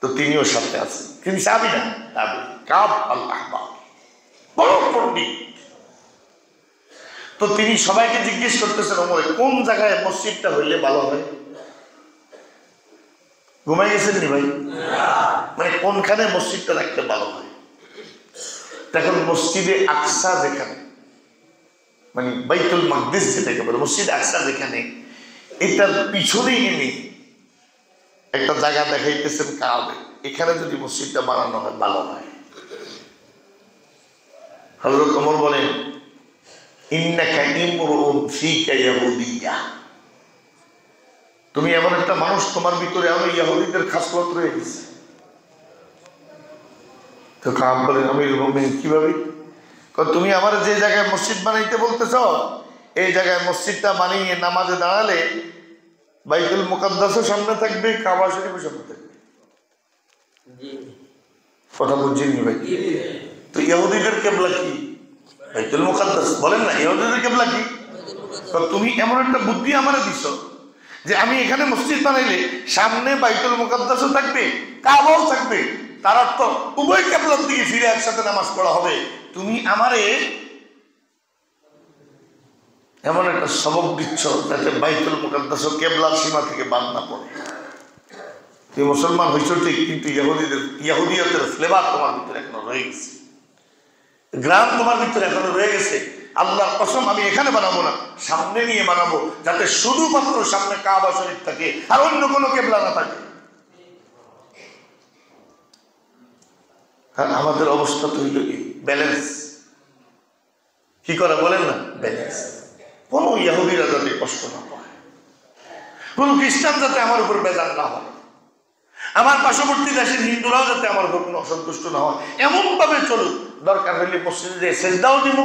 তো তিনিও সাথে আছেন, তিনি সাহাবী না, তাবী, কাব আল আহবার, বড় পণ্ডিত। তো তিনি সবাইকে জিজ্ঞেস করতেছেন, ওমরে কোন জায়গায় মসজিদটা হইলে ভালো হয়? ঘুমাই গেছেন নি ভাই? মানে কোনখানে মসজিদটা রাখতে ভালো হয়? দেখুন, মসজিদে আকসা যেখানে, মানে বাইতুল মাকদিস যেটাকে বলে, মসজিদ আকসা যেখানে, এটার পিছনেই এনে একটা জায়গা দেখাইতেছেন কাবে, এখানে যদি মসজিদটা বানানো হয় ভালো হয়। হযরত ওমর বলেন, ইন্নাকা ইমরুন ফীকা ইয়াহুদিয়্যা, তুমি এমন একটা মানুষ, তোমার ভিতরে এমন ইহুদিদের খাসলত রয়ে গেছে। তো কাব বলেন, আমিরুল মুমিনিন কিভাবে? তুমি আমার যে জায়গায় মসজিদ বানাইতে বলতেছ, এই জায়গায় মসজিদটা বানিয়ে নামাজে দাঁড়ালে বাইতুল মুকাদ্দাসের সামনে থাকবে, কাবা শরীফের সামনে থাকবে। কথা বুঝছেন ভাই? তো ইহুদিদের কিবলা কি? বাইতুল মুকাদ্দাস। বলেন না, ইহুদিদের কিবলা কি? তুমি এমন একটা বুদ্ধি আমারে দিছো যে আমি এখানে মসজিদ বানাইলে সামনে বাইতুল মুকাদ্দাসও থাকবে, কাবাও থাকবে, তার অর্থ উভয় কিবলার দিকে ফিরে একসাথে নামাজ পড়া হবে। তুমি আমারে এমন একটা সবক দিচ্ছ যাতে বাইতুল মুকাদ্দাস কিবলার সীমা থেকে বাদ না পড়ে। তুমি মুসলমান হইছ ঠিক, কিন্তু ইহুদিয়তের ফ্লেভার তোমার ভিতরে এখনো রয়ে গেছে, গ্রাম তোমার ভিতরে এখনো রয়ে গেছে। আল্লাহর কসম, আমি এখানে বানাবো না, সামনে নিয়ে বানাবো, যাতে শুধুমাত্র সামনে কাবা শরীফ থাকে আর অন্য কোনো কিবলা না থাকে। আর আমাদের অবস্থা তো হইল কি? ব্যালেন্স কি করা, বলেন না? ব্যালেন্স। কোন ইহুদিরা যাতে কষ্ট না পায়, কোন খ্রিস্টান যাতে আমার উপর বেজার না হয়, আমার পার্শ্ববর্তী দেশের হিন্দুরাও যাতে আমার হুকুমে অসন্তুষ্ট না হয় এমন ভাবে চলুক। দরকার হইলে মসজিদে সেজদাও দিব,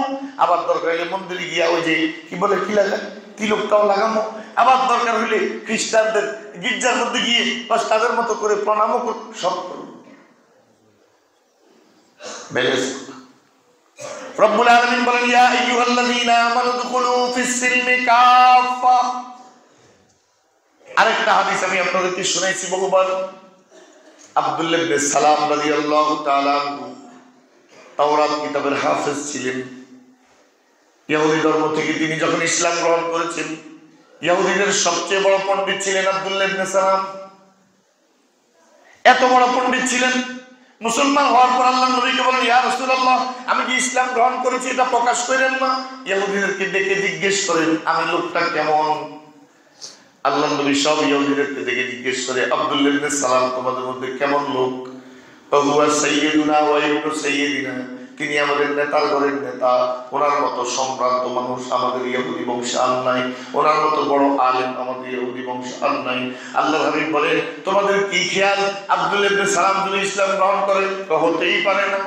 আবার দরকার হইলে মন্দিরে গিয়া ওই যে কি বলে কি লাগায় তিলকটাও লাগামো, আবার দরকার হইলে খ্রিস্টানদের গির্জার মধ্যে গিয়ে বাস তাদের মতো করে প্রণামও করব, সব করব। রব্বুল আলামিন বলেন ইয়া আইয়ুহাল্লাযীনা আমানু দুখুলু ফিস সিলমি কাফা। আরেকটা হাদিস আমি আপনাদেরকে শুনাইছি বহুবার। আব্দুল্লাহ ইবনে সালাম রাদিয়াল্লাহু তাআলা তাওরাত কিতাবের হাফেজ ছিলেন। ইহুদি ধর্ম থেকে তিনি যখন ইসলাম গ্রহণ করেছেন, ইহুদিদের সবচেয়ে বড় পণ্ডিত ছিলেন আব্দুল্লাহ ইবনে সালাম। এত বড় পণ্ডিত ছিলেন, মুসলমান হওয়ার পর আল্লাহর নবীকে বলেন ইয়া রাসূলুল্লাহ আমি কি ইসলাম গ্রহণ করেছি এটা প্রকাশ করেন না। ইহুদিদেরকে ডেকে জিজ্ঞেস করেন আমি লোকটা কেমন। আল্লাহর নবী সব ইহুদিদেরকে ডেকে জিজ্ঞেস করে আব্দুল্লাহ ইবনে সালাম তোমাদের মধ্যে কেমন লোক। হুয়া সাইয়্যিদুনা ওয়া ইবনু সাইয়্যিদিনা, তিনি আমাদের নেতার ঘরের নেতা, ওনার মতো সম্ভ্রান্ত মানুষ আমাদের ইহুদি বংশে আর নাই, ওনার মতো বড় আলেম আমাদের ইহুদি বংশে আর নাই। আল্লাহর হাবিব বলে তোমাদের কি খেয়াল আব্দুল্লাহ ইবনে সালাম যদি ইসলাম গ্রহণ করে? হতেই পারে না।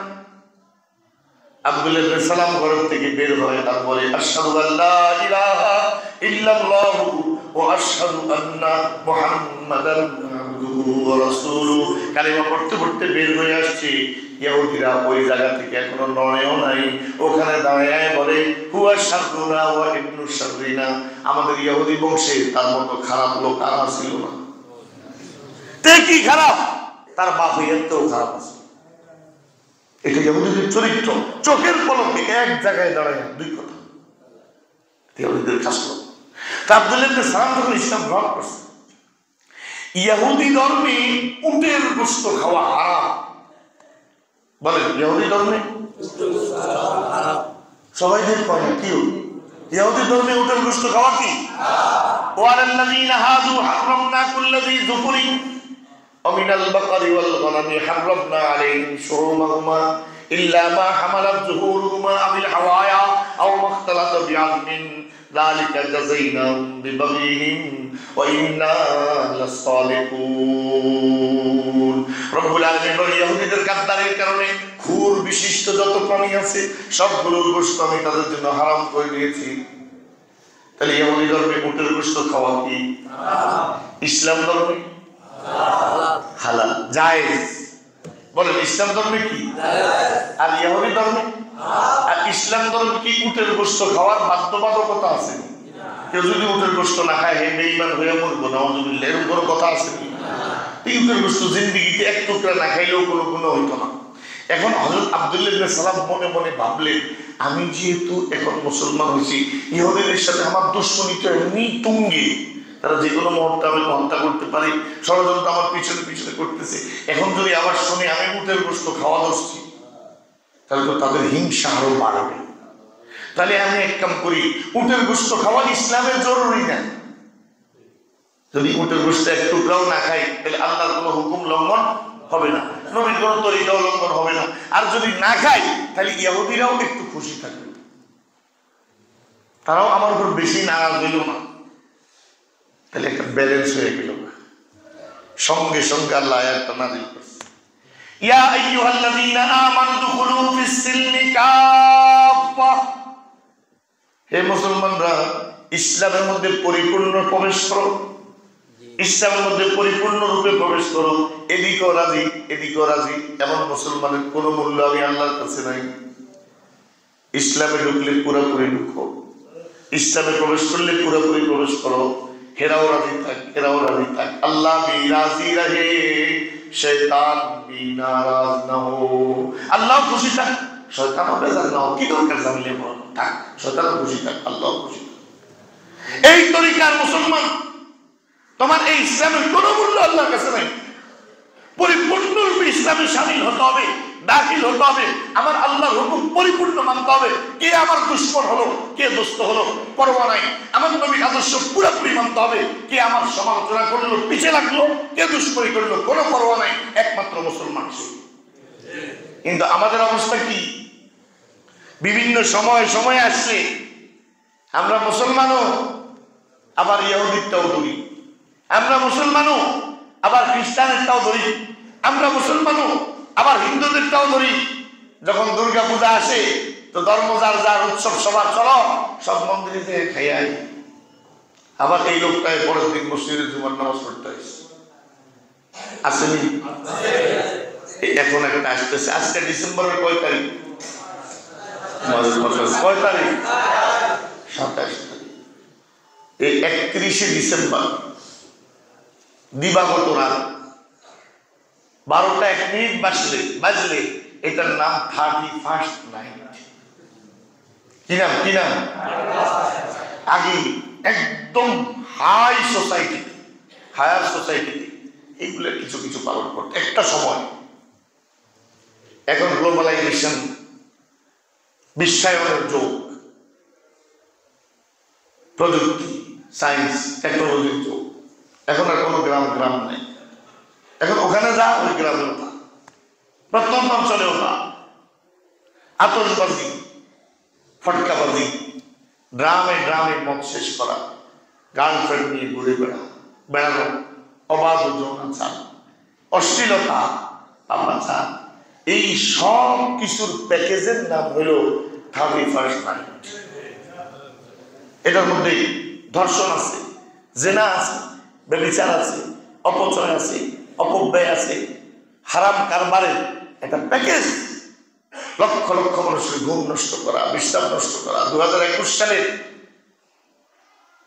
আব্দুল্লাহ ইবনে সালাম ঘর থেকে বের হয় আর বলে আশহাদু আল্লা ইলাহা ইল্লাল্লাহু ওয়া আশহাদু আন্না মুহাম্মাদান আবদুহু ওয়া রাসূলুহু। কালিমা পড়তে পড়তে বের হয়ে আসছে। ইহুদিরা ওই জায়গা থেকে এখনো নড়েও নাই, ওখানে দাঁড়ায় বলে হুয়া শাররুনা ওয়া ইবনু শাররিনা, আমাদের ইহুদি বংশে তার মতো খারাপ লোক আর ছিল না। তে কি খারাপ? তার বাপ এতেও খারাপ আছে। এটা ইহুদিদের চরিত্র। চোখের পলকে এক জায়গায় দাঁড়ায় দুই কথা ইহুদিদের কাজ করো। আব্দুল্লাহ ইবনে সালাম যখন ইসলাম গ্রহণ করছে, ইহুদি ধর্মে উটের গোশত খাওয়া হারাম। বলেন ইহুদি ধর্মে সবাই দেখ পায় না কি ইহুদি ধর্মে উটের গোশত খাওয়া কি? ওয়ালাল্লাযীনা হাদু হারামনা কুল্লাযী যুফুরিন ওয়া মিনাল বাকারি ওয়াল গনামি হারামনা আলাইহিম শুহুমাহুমা ইল্লা মা হামালাত যুহুরুহুমা আবিল হাওয়ায়া আও মাখতালাতা বিআযমিন যালিকা জাযাইনাহুম বিবাগহিম ওয়া ইন্না লাসালিকুন। রব্বুল আলামিন বলেন ইহুদিদের গাদ্দারির কারণে খুর বিশিষ্ট যত প্রাণী আছে সবগুলোর গোশত আমি তাদের জন্য হারাম করে দিয়েছি। তাহলে ইহুদি ধর্মে উটের গোশত খাওয়া কি হারাম? ইসলাম ধর্মে হালাল জায়েজ। বলেন ইসলাম ধর্মে কি জায়েজ আর ইহুদি ধর্মে হারাম। আর ইসলাম ধর্মে কি উটের গোশত খাওয়ার বাধ্যবাধকতা আছে? কেউ যদি উটের গোশত না খায় হে বেঈমান হয়ে মরবো নাউযুবিল্লাহ, এরকম কোনো কথা আছে কি? উটের গোশত জিন্দেগিতে এক টুকরা না খাইলেও কোনো গুনাহ হইতো না। এখন হযরত আব্দুল্লাহ ইবনে সালাম মনে মনে ভাবলেন আমি যেহেতু এখন মুসলমান হয়েছি, ইহুদিদের সাথে আমার দুশমনী তো এমনি তুঙ্গে, তারা যে কোনো মুহূর্তে আমাকে হত্যা করতে পারে, ষড়যন্ত্র আমার পিছনে পিছনে করতেছে। এখন যদি আবার শুনে আমি উটের গোশত খাওয়া দোষছি তাহলে তো তাদের হিংসা আরো বাড়বে। তাহলে আমি এক কাম করি, উটের গোশত খাওয়া ইসলামের জরুরি না। যদি উটের গোশত এক টুকরাও না খাই তাহলে আল্লাহর কোনো হুকুম লঙ্ঘন হবে না, নবীর কোনো তরিকাও লঙ্ঘন হবে না। আর যদি না খাই তাহলে ইহুদিরাও একটু খুশি থাকবে, তারাও আমার উপর বেশি নারাজ হইল না। তাহলে একটা ব্যালেন্স হয়ে গেল। সঙ্গে সঙ্গে আল্লাহ আয়াতটা নাযিল করছে ইয়া আইয়ুহাল্লাযীনা আমানু দুখুলু ফিস সিলমি কাফা। হে মুসলমানরা ইসলামের মধ্যে পরিপূর্ণ প্রবেশ করো, ইসলামের মধ্যে পরিপূর্ণ রূপে প্রবেশ করো। এদিকেও রাজি এদিকেও রাজি, এমন মুসলমানের কোনো মূল্য আমি আল্লাহর কাছে নাই। ইসলামে ঢুকলে পুরোপুরি ঢুকো, ইসলামে প্রবেশ করলে পুরোপুরি প্রবেশ করো। হেরাও রাজি থাক হেরাও রাজি থাক, আল্লাহ ভি রাজি রহে শয়তান ভি নারাজ না হো। আল্লাহ খুশি থাক শয়তানও বেজার না হোক, কি দরকার জামিলে বল থাক, শয়তানও খুশি থাক আল্লাহ খুশি থাক। এই তরিকার মুসলমান তোমার এই ইসলামের কোন মূল্য আল্লাহর কাছে নাই। পরিপূর্ণরূপে ইসলামে শামিল হতে হবে, দাখিল হতে হবে, আমার আল্লাহর হুকুম পরিপূর্ণ মানতে হবে। কে আমার দুশমন হলো কে দোস্ত হলো পরোয়া নাই, আমার নবীর আদর্শ পুরোপুরি মানতে হবে। কে আমার সমালোচনা করলো পিছে লাগলো কে দুশমনি করলো কোনো পরোয়া নাই, একমাত্র মুসলমান সে। কিন্তু আমাদের অবস্থা কি? বিভিন্ন সময় সময় আসলে আমরা মুসলমানও আবার ইহুদিটাও ধরি, আমরা মুসলমানও আবার খ্রিস্টানেরটাও ধরি, আমরা মুসলমানও আবার হিন্দুদেরটাও ধরি। যখন দুর্গা পূজা আসে তো ধর্ম যার যার উৎসব সবার চলো সব মন্দিরে যেয়ে খাইয়াই। আবার এই লোকটাই পরের দিন মসজিদে জুমার নামাজ পড়তে আসেনি। এখন একটা আসতেছে, আজকে ডিসেম্বরের কয় তারিখ? কয় তারিখ? 27 তারিখ। এই 31শে ডিসেম্বর দিবাগত রাত 12টা 1 মিনিট বাজলে এটার নাম 31st নাইট। কি নাম? কি নাম? আগে একদম হাই সোসাইটি, হায়ার সোসাইটিতে এইগুলো কিছু কিছু পালন করতে একটা সময়। এখন গ্লোবালাইজেশন, বিশ্বায়নের যুগ, প্রযুক্তি, সায়েন্স, টেকনোলজির যুগ। এখন আর কোনো গ্রাম নাই। এখন ওখানে যা, ওই গ্রামেও তা, প্রত্যন্ত অঞ্চলেও তা। আতশবাজি, ফটকাবাজি, ড্রামে মদ শেষ করা, গার্লফ্রেন্ড নিয়ে ঘুরে বেড়ানো, অবাধ যৌনাচার, অশ্লীলতা, পাপাচার, এই সব কিছুর প্যাকেজের নাম হলো 31st নাইট। এটার মধ্যে ধর্ষণ আছে, জেনা আছে, ব্যভিচার আছে, অপচয় আছে, অপব্যয় আছে, হারাম কারবারের একটা প্যাকেজ। লক্ষ লক্ষ মানুষের ঘুম নষ্ট করা, বিশ্রাম নষ্ট করা। 2021 সালের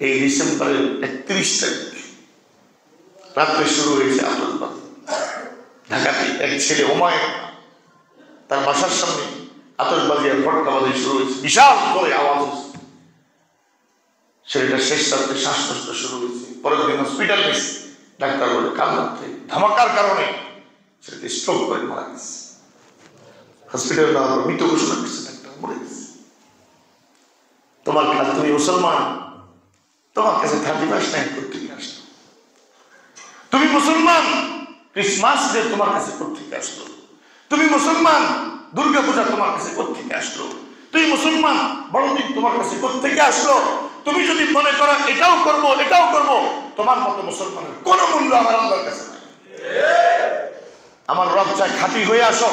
এই ডিসেম্বরের 31 তারিখ রাত্রে শুরু হয়েছে আতশবাজি। ঢাকাতে এক ছেলে ওমায় তার বাসার সামনে আতশবাজি আর ফটকাবাজি শুরু হয়েছে, বিশাল করে আওয়াজ হচ্ছে। ছেলেটা শেষ রাত্রে শ্বাসকষ্ট শুরু হয়েছে, পরের দিন হসপিটাল গেছে, ডাক্তার বলে কাল রাত্রে ধামাকার কারণে ছেলেটি স্ট্রোক করে মারা গেছে। হসপিটাল নেওয়ার পর মৃত ঘোষণা করছে, ডাক্তার মরে গেছে। তোমার কাজ, তুমি মুসলমান, তোমার কাছে 31st নাইট করতে আসলো। তুমি মুসলমান, ক্রিসমাস ডে তোমার কাছে কোত্থেকে আসলো? তুমি মুসলমান, দুর্গা পূজা তোমার কাছে কোত্থেকে আসলো? তুমি মুসলমান, বড়দিন তোমার কাছে কোত্থেকে আসলো? তুমি যদি মনে করো এটাও করব এটাও করব, তোমার মতো মুসলমানের কোন মূল্য আমার আল্লাহর কাছে নাই। আমার রব চায় খাঁটি হয়ে আসো,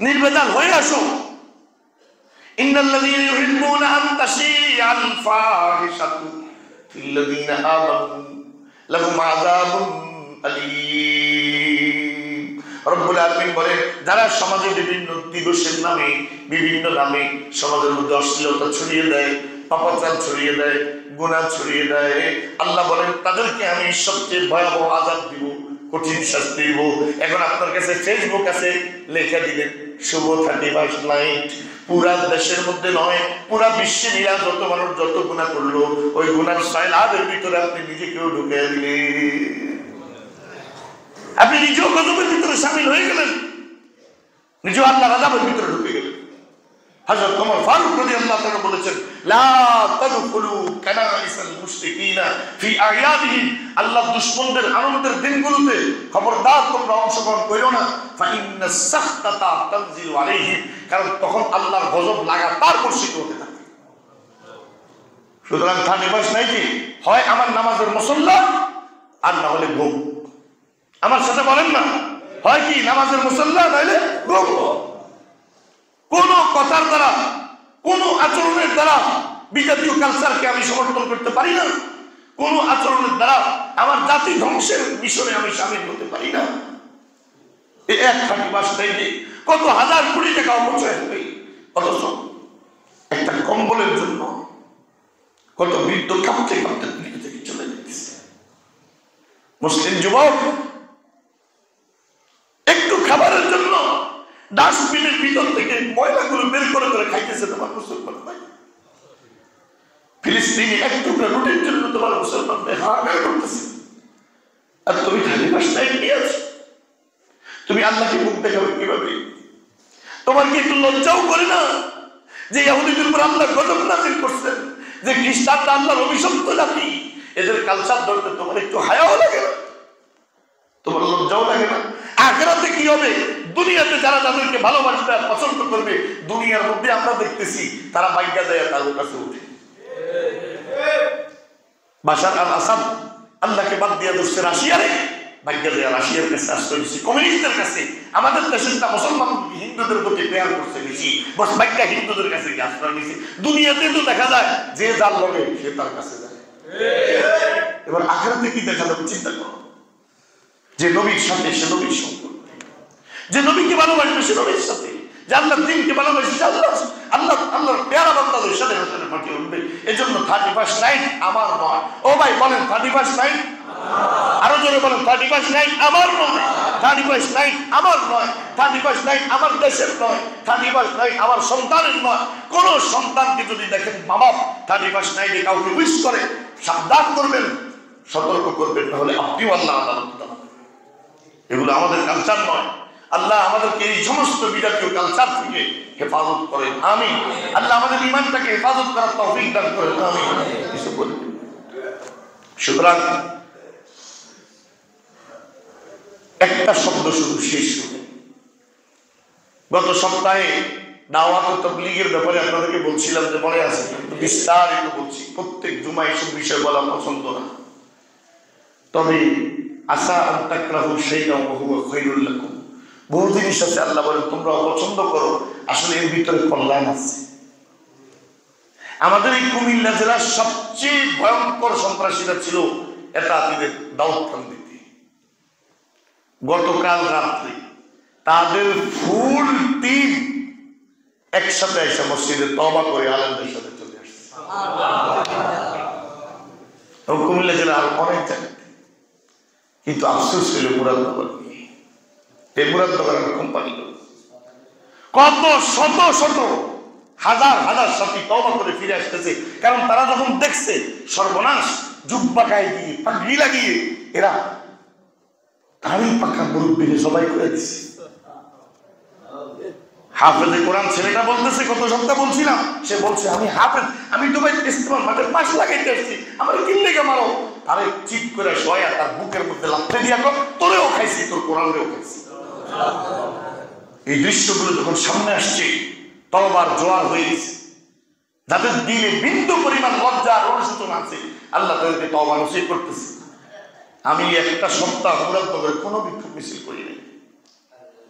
নির্ভেজাল হয়ে আসো। ইন্নাল্লাযীনা ইউহিব্বুনা আন তাশীআল ফাহিশাতু ফিল্লাযীনা আমানু লাহুম আযাবুন আলীম। রব্বুল আলামিন বলেন, যারা সমাজে বিভিন্ন দিবসের নামে, বিভিন্ন নামে সমাজের মধ্যে অশ্লীলতা ছড়িয়ে দেয়, পাপাচার ছড়িয়ে দেয়, গুনাহ ছড়িয়ে দেয়, আল্লাহ বলেন তাদেরকে আমি সবচেয়ে ভয়াবহ আযাব দিব, কঠিন শাস্তি দিব। এখন আপনার কাছে ফেসবুক আছে, লেখা দিলেন শুভ 31st নাইট। পুরা দেশের মধ্যে নয়, পুরা বিশ্বে মিলা যত মানুষ যত গুনাহ করলো, ওই গুনার সাইলাবের ভিতরে আপনি নিজেকেও ঢুকে দিলেন। আপনি নিজেও গজবের ভিতরে শামিল হয়ে গেলেন, নিজেও আল্লাহর আযাবের ভিতরে ঢুকে গেলেন। হযরত ওমর ফারুক রাদিয়াল্লাহু তাআলা বলেছেন, লা তাদখুলু কানাইসাল মুশরিকিনা ফি আয়াদিহিম। আল্লাহর দুশমনদের আনন্দের দিনগুলোতে খবরদার তোমরা অংশগ্রহণ করো না। ফা ইন্নাস সাখতাতা তানজিলু আলাইহিম, কারণ তখন আল্লাহর গজব লাগাতার বর্ষিত হতে থাকে। সুতরাং 31st নাইটে হয় আমার নামাজের মুসল্লা, আর না হলে ঘুম। আমার সাথে বলেন না, হয় কি নামাজের মুসল্লা, নাইলে ঘুম। কোন কথার দ্বারা, কোন আচরণের দ্বারা বিজাতীয় কালচারকে আমি সমর্থন করতে পারি না। কোন আচরণের দ্বারা আমার জাতি ধ্বংসের মিশনে আমি শামিল হতে পারি না। এই 31st নাইটে কত হাজার কোটি টাকা অপচয় হবে, অথচ একটা কম্বলের জন্য কত বৃদ্ধ কাঁপতে কাঁপতে পৃথিবী থেকে চলে যেতেছে। মুসলিম যুবক একটু খাবারের জন্য ডাস্টবিনের ভিতর থেকে ময়লাগুলো বের করে করে খাইতেছে তোমার মুসলমান ভাই। ফিলিস্তিনি এক টুকরা রুটির জন্য তোমার মুসলমান ভাই হাহাকার করতেছে, আর তুমি 31st নাইট নিয়ে আছো। তুমি আল্লাহকে মুখ দেখাবে কিভাবে? তোমার কি একটু লজ্জাও করে না যে ইহুদিদের উপর আল্লাহ গজব নাযিল করছেন, যে খ্রিস্টানরা আল্লাহর অভিশপ্ত জাতি, এদের কালচার ধরতে তোমার একটু হায়াও লাগে না? তোমার লজ্জাও লাগে না? আখিরাতে কি হবে? দুনিয়াতে যারা যাদেরকে ভালোবাসবে আর পছন্দ করবে, দুনিয়ার মধ্যে আমরা দেখতেছি তারা বাইকা যায় তার কাছে উঠে। বাশার আল আসাদ আল্লাহকে বাদ দিয়ে দোষে রাশিয়ারে ভাগ্য যে রাশিয়ার কাছে আশ্রয় দিচ্ছি, কমিউনিস্টদের কাছে। আমাদের দেশের না মুসলমান হিন্দুদের প্রতি প্রেয়ার করছে বেশি, বস ভাগ্য হিন্দুদের কাছে গিয়ে আশ্রয় নিচ্ছে। দুনিয়াতে তো দেখা যায় যে যার লগে সে তার কাছে যায়। এবার আখিরাতে কি দেখা যাবে চিন্তা করো। যে নবীর সাথে সে নবীর সঙ্গ, যে নবীকে ভালোবাসবে সে নবীর সাথে, যে আল্লাহর দ্বীনকে ভালোবাসবে সে আল্লাহর পেয়ারা বান্দাদের সাথে হাসরের মাঠে উঠবে। এজন্য 31st নাইট আমার নয়। ও ভাই বলেন 31st নাইট, আরো জোরে বলেন 31st নাইট আমার নয়, 31st নাইট আমার নয়, 31st নাইট আমার দেশের নয়, 31st নাইট আমার সন্তানের নয়। কোন সন্তানকে যদি দেখেন মা বাপ 31st নাইটে কাউকে উইশ করে, সাবধান করবেন, সতর্ক করবেন, তাহলে আপনিও আল্লাহ আদালত পাবেন। এগুলো আমাদের কালচার নয়। আল্লাহ আমাদেরকে এই সমস্ত বিজাতীয় কালচার থেকে হেফাজত করেন, আমিন। আল্লাহ আমাদের ঈমানটাকে হেফাজত করার তৌফিক দান করেন, আমিন। কিছু বলি। সুতরাং একটা শব্দ শুধু শেষ হবে। গত সপ্তাহে দাওয়াত ও তাবলীগের ব্যাপারে আপনাদেরকে বলছিলাম যে মনে আছে, বিস্তারিত বলছি। প্রত্যেক জুমায় এসব বিষয় বলা পছন্দ না, তবে আসা আন তাকরাহু শাইআন ওয়া হুয়া খায়রুল লাকুম। বহু জিনিস আছে আল্লাহ বলেন তোমরা অপছন্দ করো, আসলে এর ভিতরে কল্যাণ আছে। আমাদের এই কুমিল্লা জেলার সবচেয়ে ভয়ঙ্কর সন্ত্রাসীরা ছিল এতাতিদের দাউদকান্দিতে। গতকাল রাত্রে তাদের ফুল টিম একসাথে এসে মসজিদে তওবা করে আলেমদের সাথে চলে আসছে। কুমিল্লা জেলা আর অনেক জায়গায়, কিন্তু আফসোস ছিল মুরাদনগর নিয়ে। এই মুরাদনগর কোম্পানি কত শত শত হাজার হাজার সাথী তওবা করে ফিরে আসতেছে। কারণ তারা যখন দেখছে সর্বনাশ, জুব্বা গায়ে দিয়ে পাগড়ি লাগিয়ে এরা দাড়ি পাকা মুরব্বীকে সবাই করে দিচ্ছে। হাফেজে কোরআন ছেলেটা বলতেছে, গত সপ্তাহ বলছিলাম, সে বলছে আমি হাফেজ, আমি তো ভাই ইস্তেমার মাঠের পাশ লাগাইতে আসছি, আমার কিল্লেকে মারো। তারে চিৎ করে শোয়া তার বুকের মধ্যে লাফতে দিয়া কর, তোরেও খাইছি, তোর কোরআনরেও খাইছি। এই দৃশ্যগুলো যখন সামনে আসছে, তওবার জোয়ার হয়ে গেছে। যাদের দিলে বিন্দু পরিমাণ লজ্জা আর অনুশোচনা আছে, আল্লাহ তাদেরকে তওবা নসিব করতেছে। আমি একটা সপ্তাহ মুরাদনগরে কোনো বিক্ষোভ মিছিল করি নাই,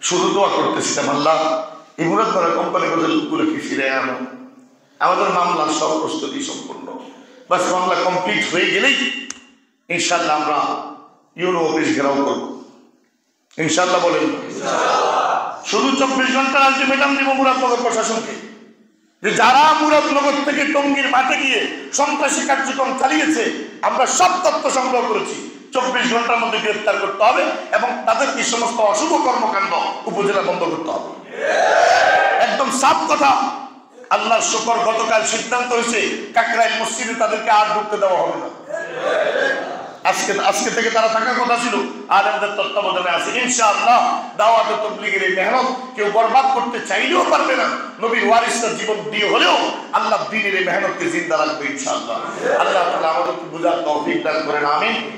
শুধু দোয়া করতেছিলাম আল্লাহ এই মুরাদনগর কোম্পানিগুলোর লোকগুলোকে ফিরে আনো। আমাদের মামলার সব প্রস্তুতি সম্পূর্ণ, বাস মামলা কমপ্লিট হয়ে গেলেই ইনশাআল্লাহ আমরা ইউনো অফিস ঘেরাও করবো ইনশাআল্লাহ। বলেন শুধু 24 ঘন্টার আলটিমেটাম দিব মুরাদনগর প্রশাসনকে, যে যারা মুরাদনগর থেকে টঙ্গীর মাঠে গিয়ে সন্ত্রাসী কার্যক্রম চালিয়েছে, আমরা সব তথ্য সংগ্রহ করেছি, 24 ঘন্টার মধ্যে গ্রেফতার করতে হবে এবং তাদের এই সমস্ত অশুভ কর্মকাণ্ড উপজেলা বন্ধ করতে হবে। একদম সাফ কথা। আল্লাহর শুকর, গতকাল সিদ্ধান্ত হয়েছে কাকরাইল মসজিদে তাদেরকে আর ঢুকতে দেওয়া হবে না। আজকে থেকে তারা থাকার কথা ছিল, আলেমদের তত্ত্বাবধানে আছে ইনশাআল্লাহ। দাওয়াত ও তাবলীগের এই মেহনত কেউ বরবাদ করতে চাইলেও পারবে না। নবীর ওয়ারিসরা জীবন দিয়ে হলেও আল্লাহ দ্বীনের এই মেহনতকে জিন্দা রাখবে ইনশাআল্লাহ। আল্লাহ তাআলা আমাদেরকে বুঝার তৌফিক দান করেন, আমিন।